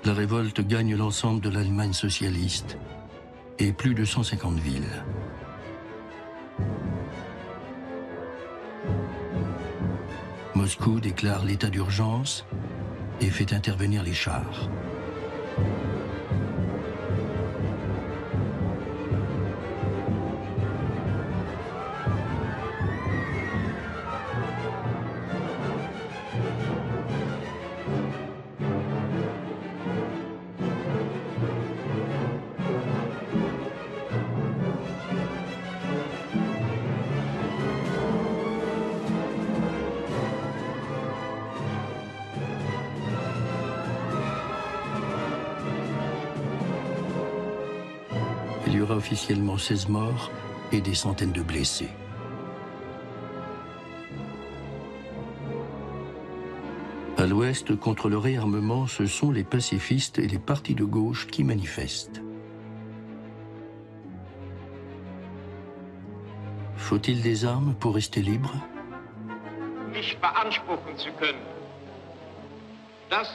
La révolte gagne l'ensemble de l'Allemagne socialiste et plus de 150 villes. Moscou déclare l'état d'urgence et fait intervenir les chars. Il y aura officiellement 16 morts et des centaines de blessés. À l'ouest, contre le réarmement, ce sont les pacifistes et les partis de gauche qui manifestent. Faut-il des armes pour rester libre? Mich beanspruchen zu können, dass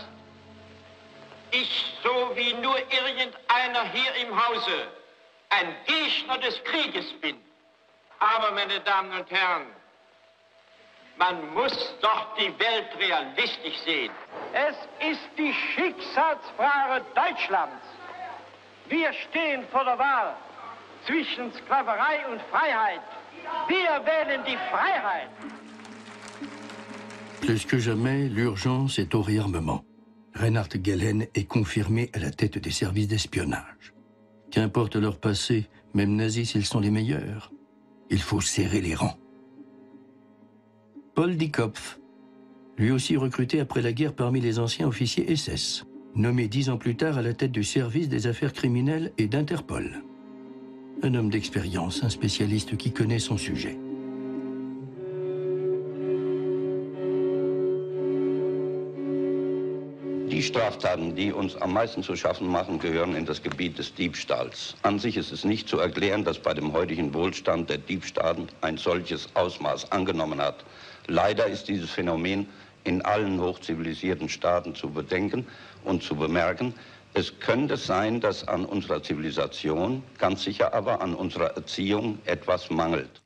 ich, so wie nur irgendeiner hier im Hause, ein Gegner des Krieges bin. Aber, meine Damen und Herren, man muss doch die Welt realistisch sehen. Es ist die Schicksalsfrage Deutschlands. Wir stehen vor der Wahl zwischen Sklaverei und Freiheit. Wir wählen die Freiheit. Plus que jamais, l'urgence est au réarmement. Reinhard Gehlen est confirmé à la tête des services d'espionnage. Qu'importe leur passé, même nazis s'ils sont les meilleurs, il faut serrer les rangs. Paul Diekopf, lui aussi recruté après la guerre parmi les anciens officiers SS, nommé 10 ans plus tard à la tête du service des affaires criminelles et d'Interpol. Un homme d'expérience, un spécialiste qui connaît son sujet. Die Straftaten, die uns am meisten zu schaffen machen, gehören in das Gebiet des Diebstahls. An sich ist es nicht zu erklären, dass bei dem heutigen Wohlstand der Diebstahl ein solches Ausmaß angenommen hat. Leider ist dieses Phänomen in allen hochzivilisierten Staaten zu bedenken und zu bemerken. Es könnte sein, dass an unserer Zivilisation, ganz sicher aber an unserer Erziehung etwas mangelt.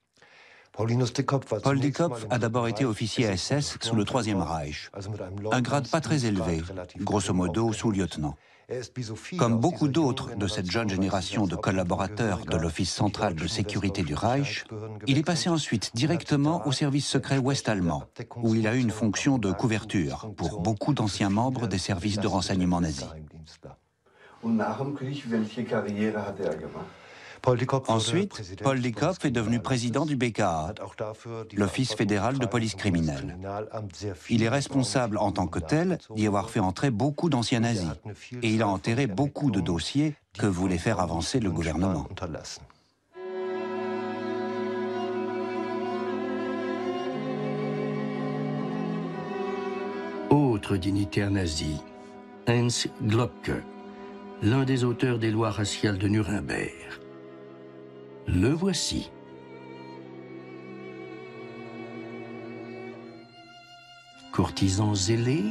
Paul Diekopf a d'abord été officier SS sous le Troisième Reich, un grade pas très élevé, grosso modo sous-lieutenant. Comme beaucoup d'autres de cette jeune génération de collaborateurs de l'Office central de sécurité du Reich, il est passé ensuite directement au service secret ouest-allemand, où il a eu une fonction de couverture pour beaucoup d'anciens membres des services de renseignement nazis. Ensuite, Paul Diekopf est devenu président du BKA, l'Office fédéral de police criminelle. Il est responsable en tant que tel d'y avoir fait entrer beaucoup d'anciens nazis, et il a enterré beaucoup de dossiers que voulait faire avancer le gouvernement. Autre dignitaire nazi, Heinz Globke, l'un des auteurs des lois raciales de Nuremberg. Le voici. Courtisan zélé,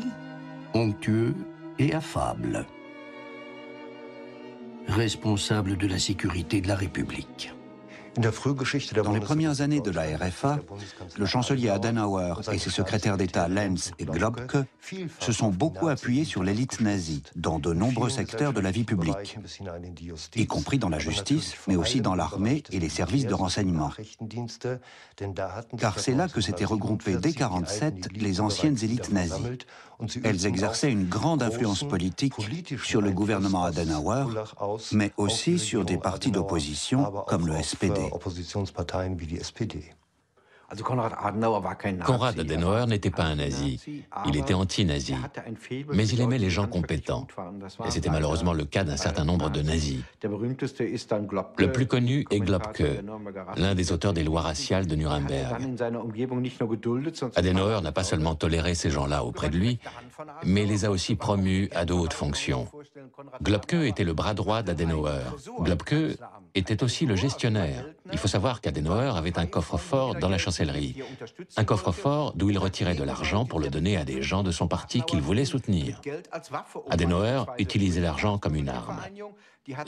onctueux et affable. Responsable de la sécurité de la République. Dans les premières années de la RFA, le chancelier Adenauer et ses secrétaires d'État Lenz et Globke se sont beaucoup appuyés sur l'élite nazie dans de nombreux secteurs de la vie publique, y compris dans la justice, mais aussi dans l'armée et les services de renseignement. Car c'est là que s'étaient regroupées dès 1947 les anciennes élites nazies. Elles exerçaient une grande influence politique sur le gouvernement Adenauer, mais aussi sur des partis d'opposition comme le SPD. Konrad Adenauer n'était pas un nazi, il était anti-nazi, mais il aimait les gens compétents. Et c'était malheureusement le cas d'un certain nombre de nazis. Le plus connu est Globke, l'un des auteurs des lois raciales de Nuremberg. Adenauer n'a pas seulement toléré ces gens-là auprès de lui, mais les a aussi promus à de hautes fonctions. Globke était le bras droit d'Adenauer. Globke était aussi le gestionnaire. Il faut savoir qu'Adenauer avait un coffre-fort dans la chancellerie. Un coffre-fort d'où il retirait de l'argent pour le donner à des gens de son parti qu'il voulait soutenir. Adenauer utilisait l'argent comme une arme,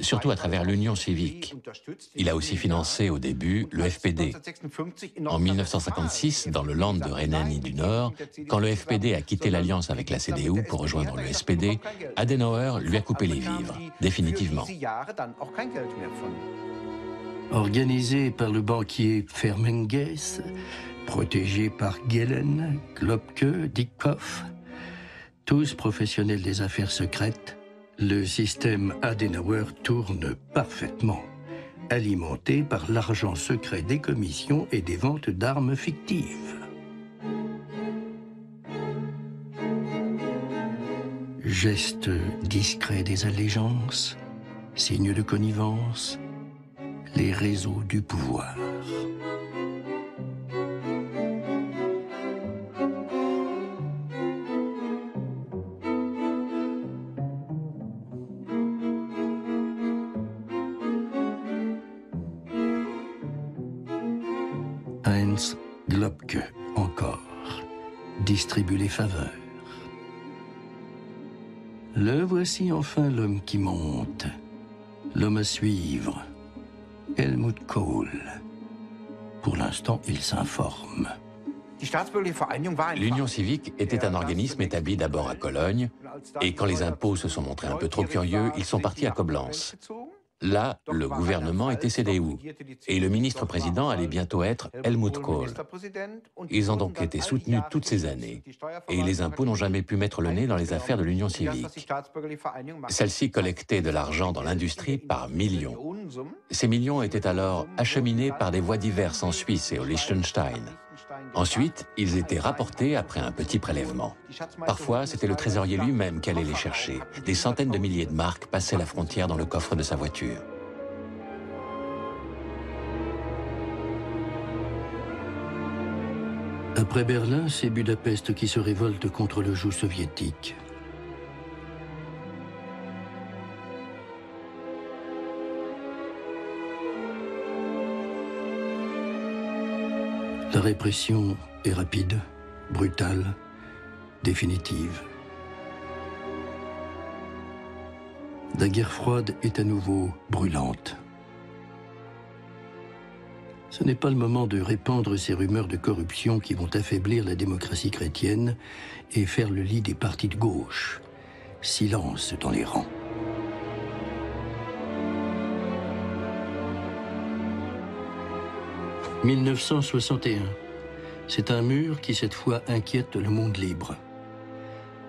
surtout à travers l'Union civique. Il a aussi financé au début le FPD. En 1956, dans le Land de Rhénanie du Nord, quand le FPD a quitté l'alliance avec la CDU pour rejoindre le SPD, Adenauer lui a coupé les vivres, définitivement. Organisé par le banquier Fermenges, protégé par Gehlen, Globke, Dieckhoff, tous professionnels des affaires secrètes, le système Adenauer tourne parfaitement, alimenté par l'argent secret des commissions et des ventes d'armes fictives. Gestes discrets des allégeances, signes de connivence, les réseaux du pouvoir. Heinz Globke, encore, distribue les faveurs. Le voici enfin l'homme qui monte, l'homme à suivre, Helmut Kohl. Pour l'instant, il s'informe. L'Union civique était un organisme établi d'abord à Cologne, et quand les impôts se sont montrés un peu trop curieux, ils sont partis à Koblenz. Là, le gouvernement était CDU, et le ministre-président allait bientôt être Helmut Kohl. Ils ont donc été soutenus toutes ces années, et les impôts n'ont jamais pu mettre le nez dans les affaires de l'Union civique. Celle-ci collectait de l'argent dans l'industrie par millions. Ces millions étaient alors acheminés par des voies diverses en Suisse et au Liechtenstein. Ensuite, ils étaient rapportés après un petit prélèvement. Parfois, c'était le trésorier lui-même qui allait les chercher. Des centaines de milliers de marks passaient la frontière dans le coffre de sa voiture. Après Berlin, c'est Budapest qui se révolte contre le joug soviétique. La répression est rapide, brutale, définitive. La guerre froide est à nouveau brûlante. Ce n'est pas le moment de répandre ces rumeurs de corruption qui vont affaiblir la démocratie chrétienne et faire le lit des partis de gauche. Silence dans les rangs. « 1961. C'est un mur qui, cette fois, inquiète le monde libre.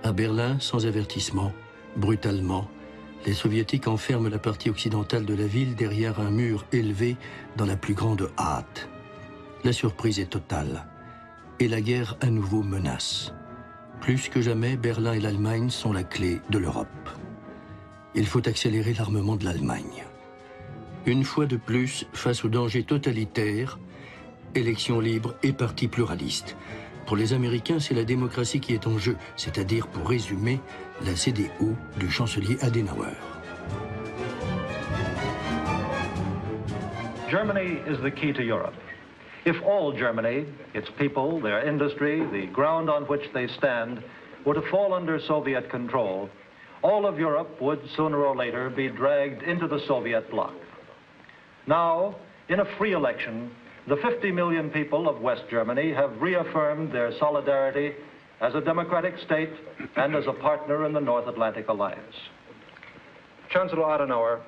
À Berlin, sans avertissement, brutalement, les soviétiques enferment la partie occidentale de la ville derrière un mur élevé dans la plus grande hâte. La surprise est totale. Et la guerre à nouveau menace. Plus que jamais, Berlin et l'Allemagne sont la clé de l'Europe. Il faut accélérer l'armement de l'Allemagne. Une fois de plus, face au danger totalitaire, élections libres et partis pluralistes. Pour les Américains, c'est la démocratie qui est en jeu, c'est-à-dire, pour résumer, la CDU du chancelier Adenauer. Germany is the key to Europe. If all Germany, its people, their industry, the ground on which they stand, were to fall under Soviet control, all of Europe would sooner or later be dragged into the Soviet bloc. Now, in a free election, the 50 million people of West Germany have reaffirmed their solidarity as a democratic state and as a partner in the North Atlantic Alliance. Chancellor Adenauer,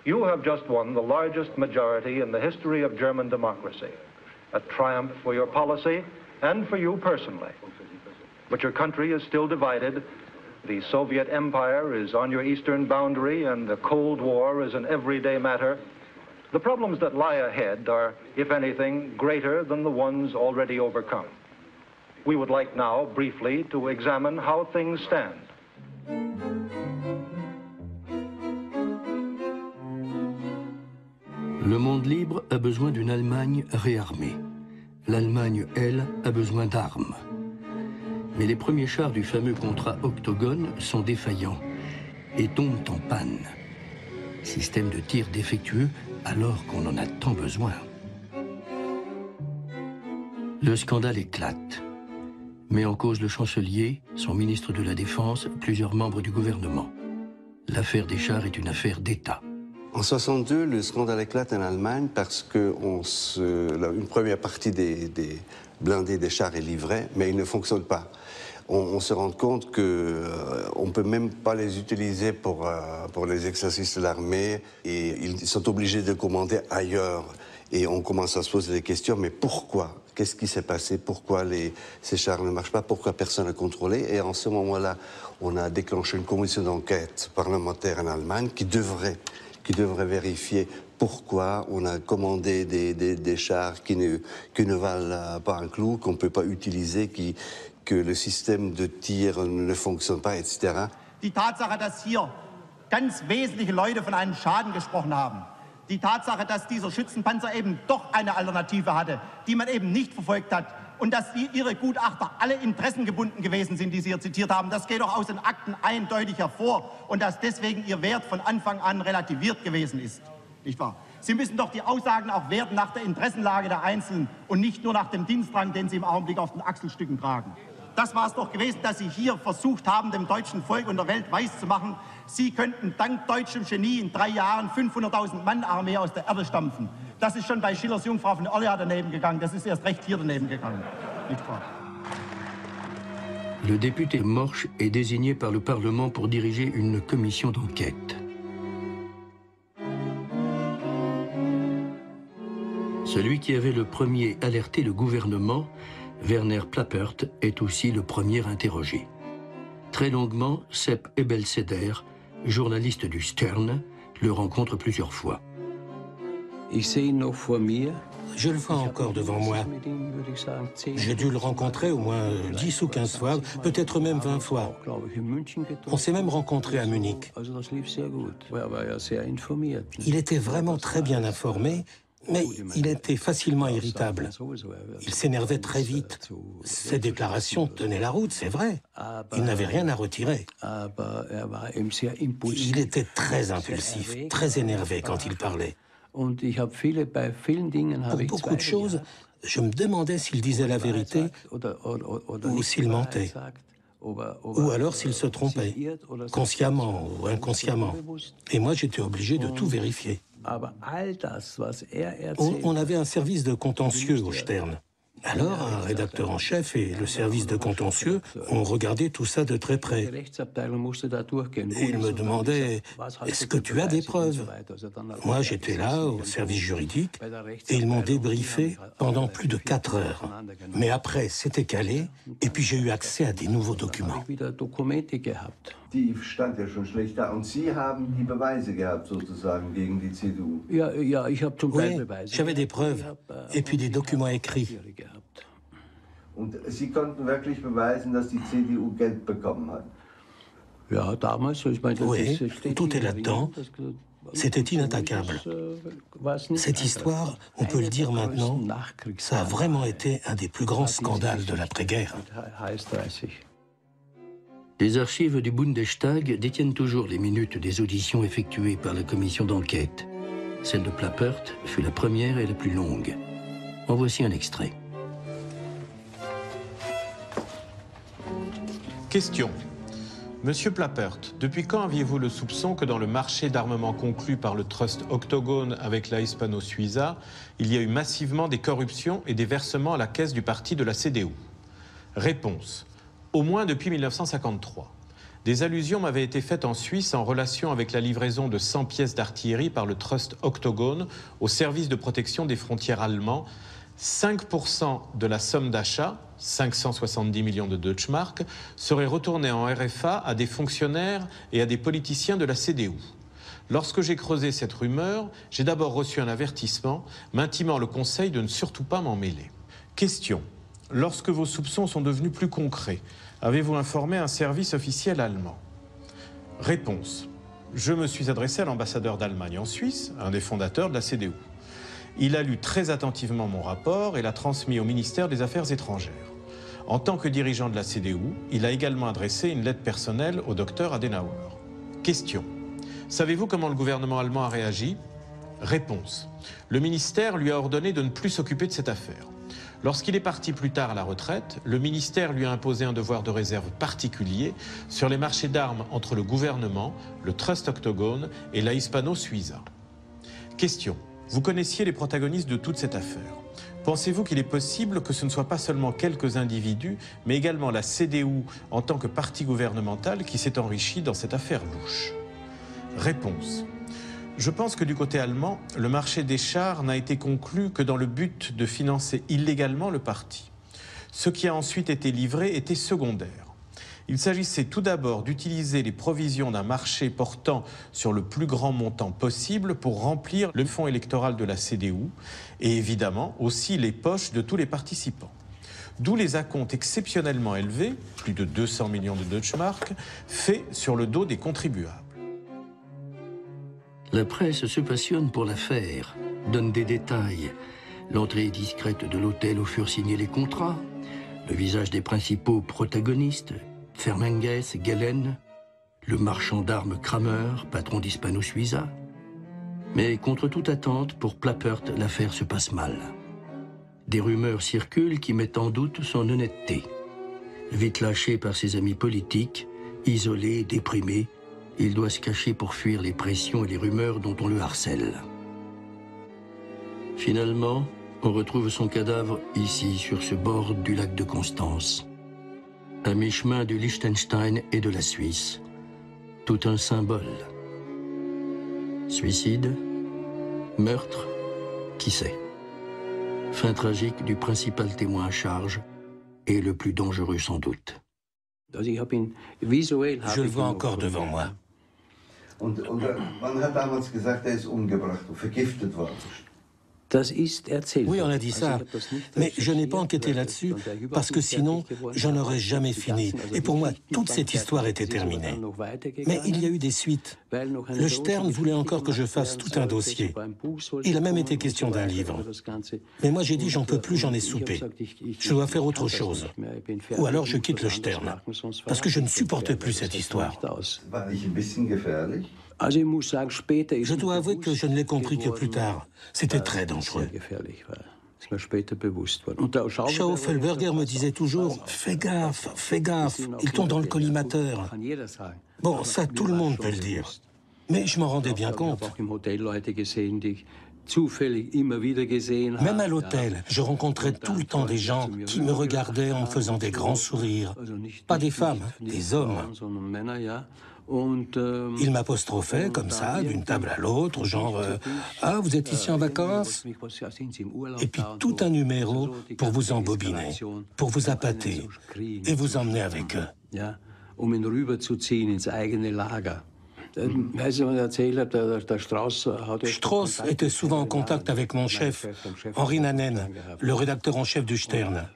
you have just won the largest majority in the history of German democracy, a triumph for your policy and for you personally. But your country is still divided. The Soviet Empire is on your eastern boundary and the Cold War is an everyday matter. The problems that lie ahead are, if anything, greater than the ones already overcome. We would like now, briefly, to examine how things stand. Le monde libre a besoin d'une Allemagne réarmée. L'Allemagne, elle, a besoin d'armes. Mais les premiers chars du fameux contrat Octogone sont défaillants et tombent en panne. Système de tir défectueux alors qu'on en a tant besoin. Le scandale éclate. Met en cause le chancelier, son ministre de la Défense, plusieurs membres du gouvernement. L'affaire des chars est une affaire d'État. En 62, le scandale éclate en Allemagne parce que une première partie des blindés des chars est livrée, mais ils ne fonctionnent pas. On se rend compte qu'on ne peut même pas les utiliser pour les exercices de l'armée et ils sont obligés de commander ailleurs. Et on commence à se poser des questions, mais pourquoi? Qu'est-ce qui s'est passé? Pourquoi ces chars ne marchent pas? Pourquoi personne n'a contrôlé? Et en ce moment-là, on a déclenché une commission d'enquête parlementaire en Allemagne qui devrait vérifier pourquoi on a commandé des chars qui ne valent pas un clou, qu'on ne peut pas utiliser, que le système de tir ne fonctionne pas, etc. Die Tatsache, dass hier ganz wesentliche Leute von einem Schaden gesprochen haben, die Tatsache, dass dieser Schützenpanzer eben doch eine Alternative hatte, die man eben nicht verfolgt hat, und dass Ihre Gutachter alle interessengebunden gewesen sind, die Sie hier zitiert haben, das geht doch aus den Akten eindeutig hervor und dass deswegen Ihr Wert von Anfang an relativiert gewesen ist, nicht wahr? Sie müssen doch die Aussagen auch werten nach der Interessenlage der Einzelnen und nicht nur nach dem Dienstrang, den Sie im Augenblick auf den Achselstücken tragen. Das war es doch gewesen, dass Sie hier versucht haben, dem deutschen Volk und der Welt weiszumachen, Sie könnten dank deutschem Genie in 3 Jahren 500.000 Mann Armee aus der Erde stampfen. Das ist schon bei Schillers Jungfrau von Orleans daneben gegangen, das ist erst recht hier daneben gegangen. Nicht wahr? Le député Morsch est désigné par le Parlement pour diriger une commission d'enquête. Celui qui avait le premier alerté le gouvernement, Werner Plappert, est aussi le premier interrogé. Très longuement, Sepp Ebelseder, journaliste du Stern, le rencontre plusieurs fois. Je le vois encore devant moi. J'ai dû le rencontrer au moins 10 ou 15 fois, peut-être même 20 fois. On s'est même rencontré à Munich. Il était vraiment très bien informé, mais il était facilement irritable. Il s'énervait très vite. Ses déclarations tenaient la route, c'est vrai. Il n'avait rien à retirer. Il était très impulsif, très énervé quand il parlait. Pour beaucoup de choses, je me demandais s'il disait la vérité ou s'il mentait. Ou alors s'il se trompait, consciemment ou inconsciemment. Et moi, j'étais obligé de tout vérifier. On avait un service de contentieux au Stern. Alors, un rédacteur en chef et le service de contentieux ont regardé tout ça de très près. Et ils me demandaient « Est-ce que tu as des preuves ?» Moi, j'étais là, au service juridique, et ils m'ont débriefé pendant plus de 4 heures. Mais après, c'était calé, et puis j'ai eu accès à des nouveaux documents. Die stand ja schon schlecht da. Und Sie haben die Beweise gehabt, sozusagen, gegen die CDU. Oui, j'avais des preuves, et puis des documents écrits. Und Sie konnten wirklich beweisen, dass die CDU Geld bekommen hat? Oui, tout est là-dedans. C'était inattaquable. Cette histoire, on peut le dire maintenant, ça a vraiment été un des plus grands scandales de l'après-guerre. Les archives du Bundestag détiennent toujours les minutes des auditions effectuées par la commission d'enquête. Celle de Plappert fut la première et la plus longue. En voici un extrait. Question. Monsieur Plappert, depuis quand aviez-vous le soupçon que dans le marché d'armement conclu par le Trust Octogone avec la Hispano-Suiza, il y a eu massivement des corruptions et des versements à la caisse du parti de la CDU? Réponse. Au moins depuis 1953. Des allusions m'avaient été faites en Suisse en relation avec la livraison de 100 pièces d'artillerie par le Trust Octogone au service de protection des frontières allemands. 5% de la somme d'achat, 570 millions de Deutschmark, serait retournée en RFA à des fonctionnaires et à des politiciens de la CDU. Lorsque j'ai creusé cette rumeur, j'ai d'abord reçu un avertissement m'intimant le conseil de ne surtout pas m'en mêler. Question. Lorsque vos soupçons sont devenus plus concrets, avez-vous informé un service officiel allemand? Réponse. Je me suis adressé à l'ambassadeur d'Allemagne en Suisse, un des fondateurs de la CDU. Il a lu très attentivement mon rapport et l'a transmis au ministère des Affaires étrangères. En tant que dirigeant de la CDU, il a également adressé une lettre personnelle au docteur Adenauer. Question. Savez-vous comment le gouvernement allemand a réagi? Réponse. Le ministère lui a ordonné de ne plus s'occuper de cette affaire. Lorsqu'il est parti plus tard à la retraite, le ministère lui a imposé un devoir de réserve particulier sur les marchés d'armes entre le gouvernement, le Trust Octogone et la Hispano-Suiza. Question. Vous connaissiez les protagonistes de toute cette affaire. Pensez-vous qu'il est possible que ce ne soit pas seulement quelques individus, mais également la CDU en tant que parti gouvernemental qui s'est enrichi dans cette affaire louche? Réponse. Je pense que du côté allemand, le marché des chars n'a été conclu que dans le but de financer illégalement le parti. Ce qui a ensuite été livré était secondaire. Il s'agissait tout d'abord d'utiliser les provisions d'un marché portant sur le plus grand montant possible pour remplir le fonds électoral de la CDU et évidemment aussi les poches de tous les participants. D'où les acomptes exceptionnellement élevés, plus de 200 millions de Deutschmark, faits sur le dos des contribuables. La presse se passionne pour l'affaire, donne des détails. L'entrée discrète de l'hôtel où furent signés les contrats, le visage des principaux protagonistes, Fermenges, Gellen, le marchand d'armes Kramer, patron d'Hispano-Suiza. Mais contre toute attente, pour Plappert, l'affaire se passe mal. Des rumeurs circulent qui mettent en doute son honnêteté. Vite lâché par ses amis politiques, isolé, déprimé, il doit se cacher pour fuir les pressions et les rumeurs dont on le harcèle. Finalement, on retrouve son cadavre ici, sur ce bord du lac de Constance, à mi-chemin du Liechtenstein et de la Suisse. Tout un symbole. Suicide, meurtre, qui sait? Fin tragique du principal témoin à charge et le plus dangereux sans doute. Je le vois encore devant moi. Man hat damals gesagt, ist umgebracht und vergiftet worden. Oui, on a dit ça, mais je n'ai pas enquêté là-dessus, parce que sinon, je n'aurais jamais fini. Et pour moi, toute cette histoire était terminée. Mais il y a eu des suites. Le Stern voulait encore que je fasse tout un dossier. Il a même été question d'un livre. Mais moi, j'ai dit, j'en peux plus, j'en ai soupé. Je dois faire autre chose. Ou alors, je quitte le Stern, parce que je ne supporte plus cette histoire. Je dois avouer que je ne l'ai compris que plus tard. C'était très dangereux. Schaufelberger me disait toujours « Fais gaffe, il tombe dans le collimateur ». Bon, ça, tout le monde peut le dire. Mais je m'en rendais bien compte. Même à l'hôtel, je rencontrais tout le temps des gens qui me regardaient en me faisant des grands sourires. Pas des femmes, des hommes. Il m'apostrophait comme ça, d'une table à l'autre, genre « Ah, vous êtes ici en vacances ?» Et puis tout un numéro pour vous embobiner, pour vous appâter et vous emmener avec eux. Strauss était souvent en contact avec mon chef, Henri Nannen, le rédacteur en chef du Stern.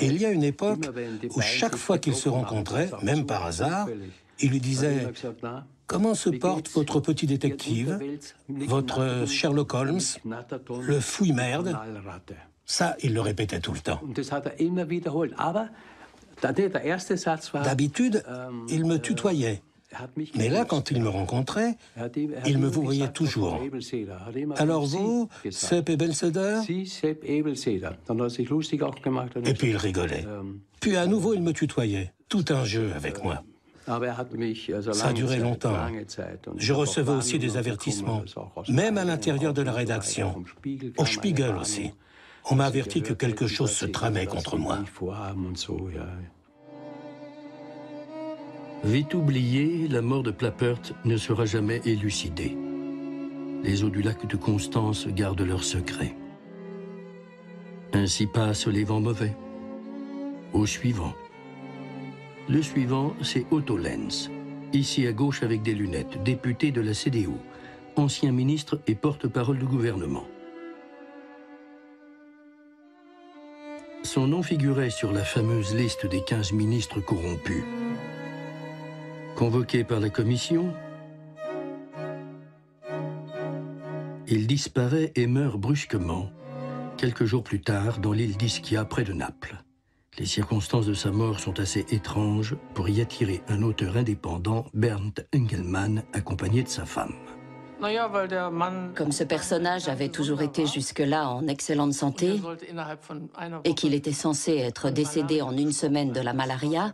Et il y a une époque où chaque fois qu'ils se rencontraient, même par hasard, il lui disait « Comment se porte votre petit détective, votre Sherlock Holmes, le fouille-merde ?» Ça, il le répétait tout le temps. D'habitude, il me tutoyait. Mais là, quand il me rencontrait, il me voyait toujours. Alors vous, Sepp Ebelseder ? Et puis il rigolait. Puis à nouveau, il me tutoyait. Tout un jeu avec moi. Ça a duré longtemps. Je recevais aussi des avertissements, même à l'intérieur de la rédaction. Au Spiegel aussi. On m'a averti que quelque chose se tramait contre moi. Vite oubliée, la mort de Plappert ne sera jamais élucidée. Les eaux du lac de Constance gardent leur secret. Ainsi passent les vents mauvais. Au suivant. Le suivant, c'est Otto Lenz, Ici à gauche avec des lunettes, député de la CDU, ancien ministre et porte-parole du gouvernement. Son nom figurait sur la fameuse liste des 15 ministres corrompus. Convoqué par la commission, il disparaît et meurt brusquement, quelques jours plus tard, dans l'île d'Ischia, près de Naples. Les circonstances de sa mort sont assez étranges pour y attirer un auteur indépendant, Bernd Engelmann, accompagné de sa femme. Comme ce personnage avait toujours été jusque-là en excellente santé et qu'il était censé être décédé en une semaine de la malaria,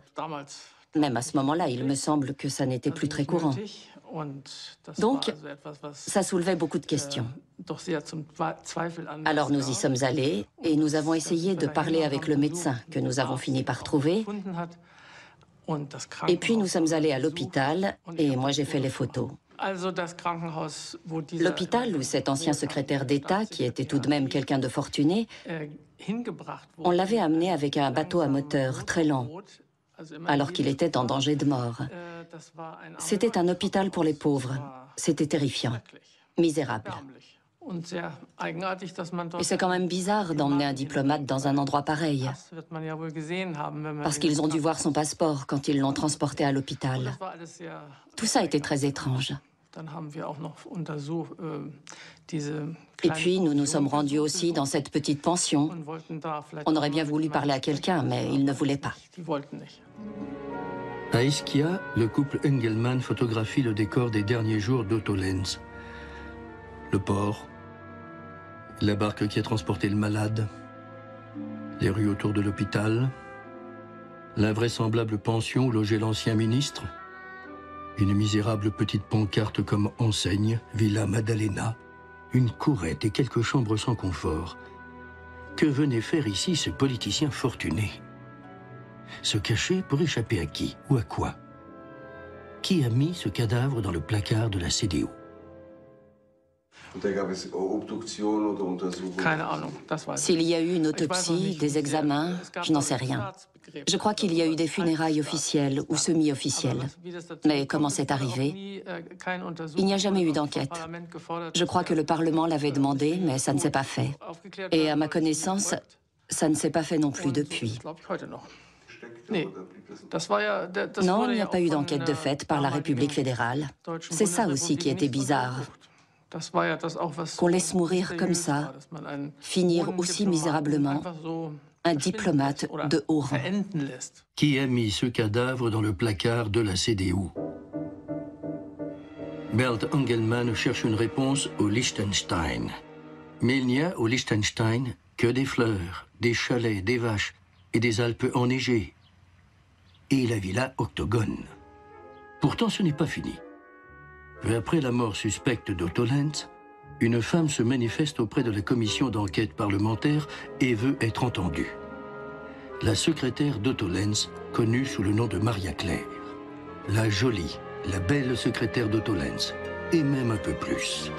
même à ce moment-là, il me semble que ça n'était plus très courant. Donc, ça soulevait beaucoup de questions. Alors nous y sommes allés et nous avons essayé de parler avec le médecin que nous avons fini par trouver. Et puis nous sommes allés à l'hôpital et moi j'ai fait les photos. L'hôpital où cet ancien secrétaire d'État, qui était tout de même quelqu'un de fortuné, on l'avait amené avec un bateau à moteur très lent, alors qu'il était en danger de mort. C'était un hôpital pour les pauvres. C'était terrifiant, misérable. Et c'est quand même bizarre d'emmener un diplomate dans un endroit pareil, parce qu'ils ont dû voir son passeport quand ils l'ont transporté à l'hôpital. Tout ça était très étrange. Et puis, nous nous sommes rendus aussi dans cette petite pension. On aurait bien voulu parler à quelqu'un, mais ils ne voulaient pas. À Ischia, le couple Engelmann photographie le décor des derniers jours d'Otto Lenz. Le port, la barque qui a transporté le malade, les rues autour de l'hôpital, l'invraisemblable pension où logeait l'ancien ministre, une misérable petite pancarte comme enseigne, Villa Maddalena, une courette et quelques chambres sans confort. Que venait faire ici ce politicien fortuné? Se cacher pour échapper à qui ou à quoi? Qui a mis ce cadavre dans le placard de la CDU? S'il y a eu une autopsie, des examens, je n'en sais rien. Je crois qu'il y a eu des funérailles officielles ou semi-officielles. Mais comment c'est arrivé? Il n'y a jamais eu d'enquête. Je crois que le Parlement l'avait demandé, mais ça ne s'est pas fait. Et à ma connaissance, ça ne s'est pas fait non plus depuis. Non, il n'y a pas eu d'enquête de fait par la République fédérale. C'est ça aussi qui était bizarre. Qu'on laisse mourir comme ça, finir aussi misérablement, un diplomate de haut rang. Qui a mis ce cadavre dans le placard de la CDU? Bernd Engelmann cherche une réponse au Liechtenstein. Mais il n'y a au Liechtenstein que des fleurs, des chalets, des vaches et des Alpes enneigées. Et la villa Octogone. Pourtant, ce n'est pas fini. Peu après la mort suspecte d'Otto Lenz, une femme se manifeste auprès de la commission d'enquête parlementaire et veut être entendue. La secrétaire d'Otto Lenz, connue sous le nom de Maria Claire. La jolie, la belle secrétaire d'Otto Lenz, et même un peu plus.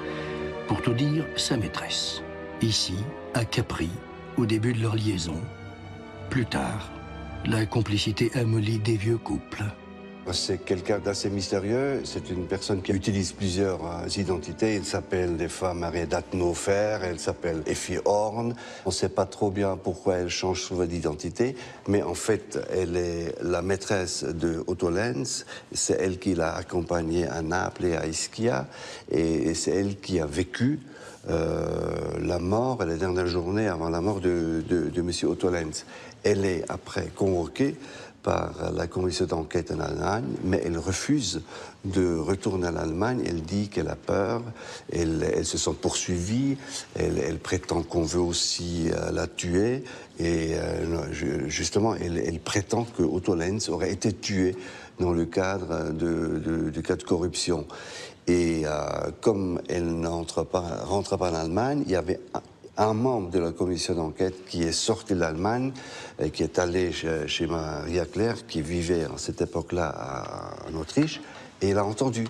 Pour tout dire, sa maîtresse. Ici, à Capri, au début de leur liaison. Plus tard, la complicité amollie des vieux couples. C'est quelqu'un d'assez mystérieux, c'est une personne qui utilise plusieurs identités. Elle s'appelle des fois Maria Dattenhofer, elle s'appelle Effie Horn. On ne sait pas trop bien pourquoi elle change souvent d'identité, mais en fait, elle est la maîtresse de Otto Lenz. C'est elle qui l'a accompagné à Naples et à Ischia, et c'est elle qui a vécu la mort et les dernières journées avant la mort de M. Otto Lenz. Elle est après convoquée par la commission d'enquête en Allemagne, mais elle refuse de retourner en Allemagne. Elle dit qu'elle a peur, elle se sent poursuivie, elle prétend qu'on veut aussi la tuer, et justement, elle prétend que Otto Lenz aurait été tué dans le cadre de cas de corruption. Et comme elle ne rentre pas en Allemagne, il y avait un membre de la commission d'enquête qui est sorti de l'Allemagne et qui est allé chez Maria Claire, qui vivait à cette époque-là en Autriche, et il a entendu.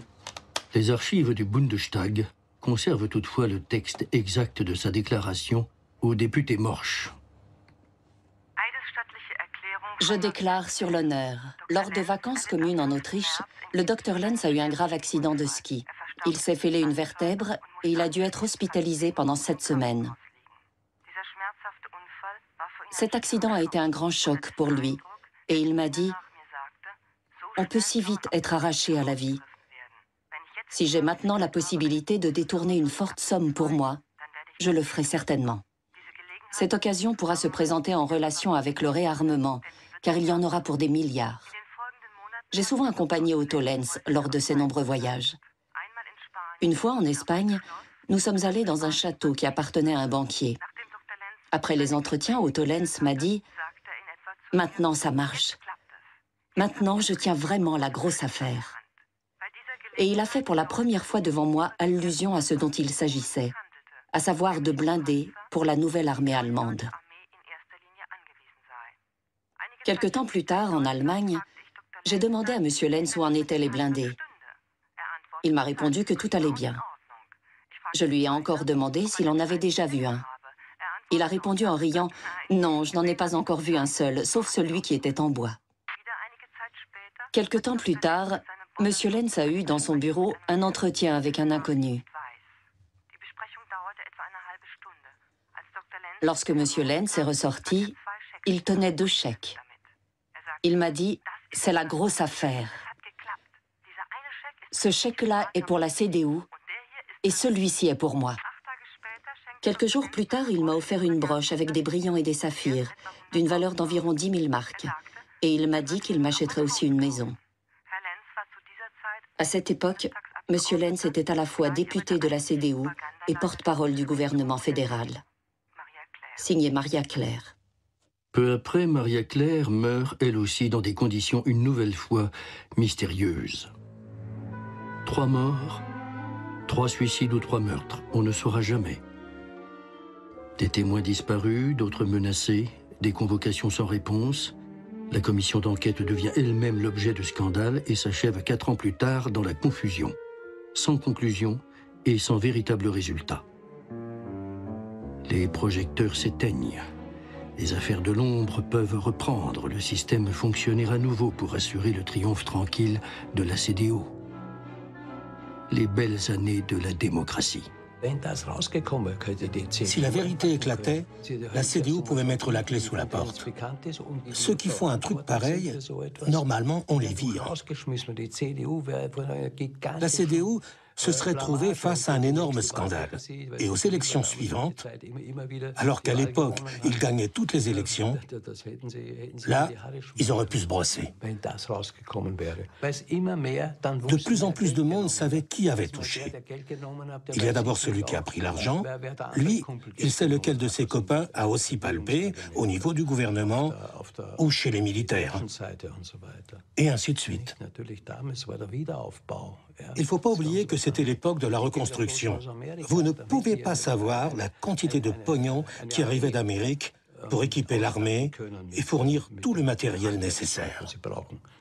Les archives du Bundestag conservent toutefois le texte exact de sa déclaration au député Morsch. Je déclare sur l'honneur, lors de vacances communes en Autriche, le Dr Lenz a eu un grave accident de ski. Il s'est fêlé une vertèbre et il a dû être hospitalisé pendant 7 semaines. Cet accident a été un grand choc pour lui et il m'a dit « On peut si vite être arraché à la vie. Si j'ai maintenant la possibilité de détourner une forte somme pour moi, je le ferai certainement. Cette occasion pourra se présenter en relation avec le réarmement, car il y en aura pour des milliards. J'ai souvent accompagné Otto Lenz lors de ses nombreux voyages. Une fois en Espagne, nous sommes allés dans un château qui appartenait à un banquier. Après les entretiens, Otto Lenz m'a dit « Maintenant, ça marche. Maintenant, je tiens vraiment la grosse affaire. » Et il a fait pour la première fois devant moi allusion à ce dont il s'agissait, à savoir de blindés pour la nouvelle armée allemande. Quelque temps plus tard, en Allemagne, j'ai demandé à M. Lenz où en étaient les blindés. Il m'a répondu que tout allait bien. Je lui ai encore demandé s'il en avait déjà vu un. Il a répondu en riant « Non, je n'en ai pas encore vu un seul, sauf celui qui était en bois. » Quelque temps plus tard, M. Lenz a eu dans son bureau un entretien avec un inconnu. Lorsque M. Lenz est ressorti, il tenait 2 chèques. Il m'a dit « C'est la grosse affaire. Ce chèque-là est pour la CDU et celui-ci est pour moi. » Quelques jours plus tard, il m'a offert une broche avec des brillants et des saphirs, d'une valeur d'environ 10 000 marks. Et il m'a dit qu'il m'achèterait aussi une maison. À cette époque, M. Lenz était à la fois député de la CDU et porte-parole du gouvernement fédéral. Signé Maria Claire. Peu après, Maria Claire meurt, elle aussi, dans des conditions une nouvelle fois mystérieuses. 3 morts, 3 suicides ou 3 meurtres, on ne saura jamais. Des témoins disparus, d'autres menacés, des convocations sans réponse. La commission d'enquête devient elle-même l'objet de scandales et s'achève 4 ans plus tard dans la confusion, sans conclusion et sans véritable résultat. Les projecteurs s'éteignent. Les affaires de l'ombre peuvent reprendre, le système fonctionner à nouveau pour assurer le triomphe tranquille de la CDU. Les belles années de la démocratie. Si la vérité éclatait, la CDU pouvait mettre la clé sous la porte. Ceux qui font un truc pareil, normalement, on les vire. La CDU se serait trouvée face à un énorme scandale. Et aux élections suivantes, alors qu'à l'époque, ils gagnaient toutes les élections, là, ils auraient pu se brosser. De plus en plus de monde savait qui avait touché. Il y a d'abord celui qui a pris l'argent. Lui, il sait lequel de ses copains a aussi palpé au niveau du gouvernement ou chez les militaires. Et ainsi de suite. Il ne faut pas oublier que c'était l'époque de la reconstruction. Vous ne pouvez pas savoir la quantité de pognon qui arrivait d'Amérique pour équiper l'armée et fournir tout le matériel nécessaire.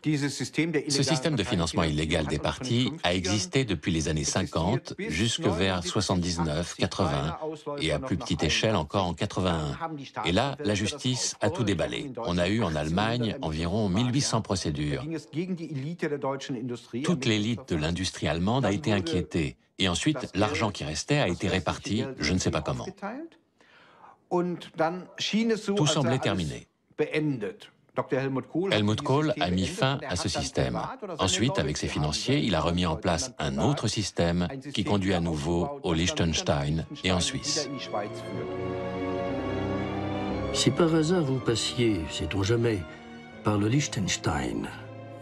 Ce système de financement illégal des partis a existé depuis les années 50 jusque vers 79, 80 et à plus petite échelle encore en 81. Et là, la justice a tout déballé. On a eu en Allemagne environ 1800 procédures. Toute l'élite de l'industrie allemande a été inquiétée. Et ensuite, l'argent qui restait a été réparti, je ne sais pas comment. Tout semblait terminé. Helmut Kohl a mis fin à ce système. Ensuite, avec ses financiers, il a remis en place un autre système qui conduit à nouveau au Liechtenstein et en Suisse. Si par hasard vous passiez, sait-on jamais, par le Liechtenstein,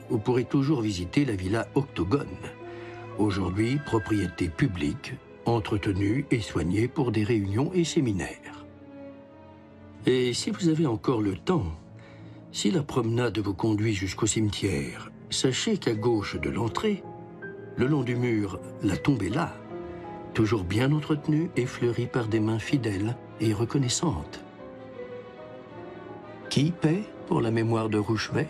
vous pourrez toujours visiter la villa Octogone, aujourd'hui propriété publique, entretenue et soignée pour des réunions et séminaires. Et si vous avez encore le temps, si la promenade vous conduit jusqu'au cimetière, sachez qu'à gauche de l'entrée, le long du mur, la tombe est là, toujours bien entretenue et fleurie par des mains fidèles et reconnaissantes. Qui paie pour la mémoire de Rouchevet ?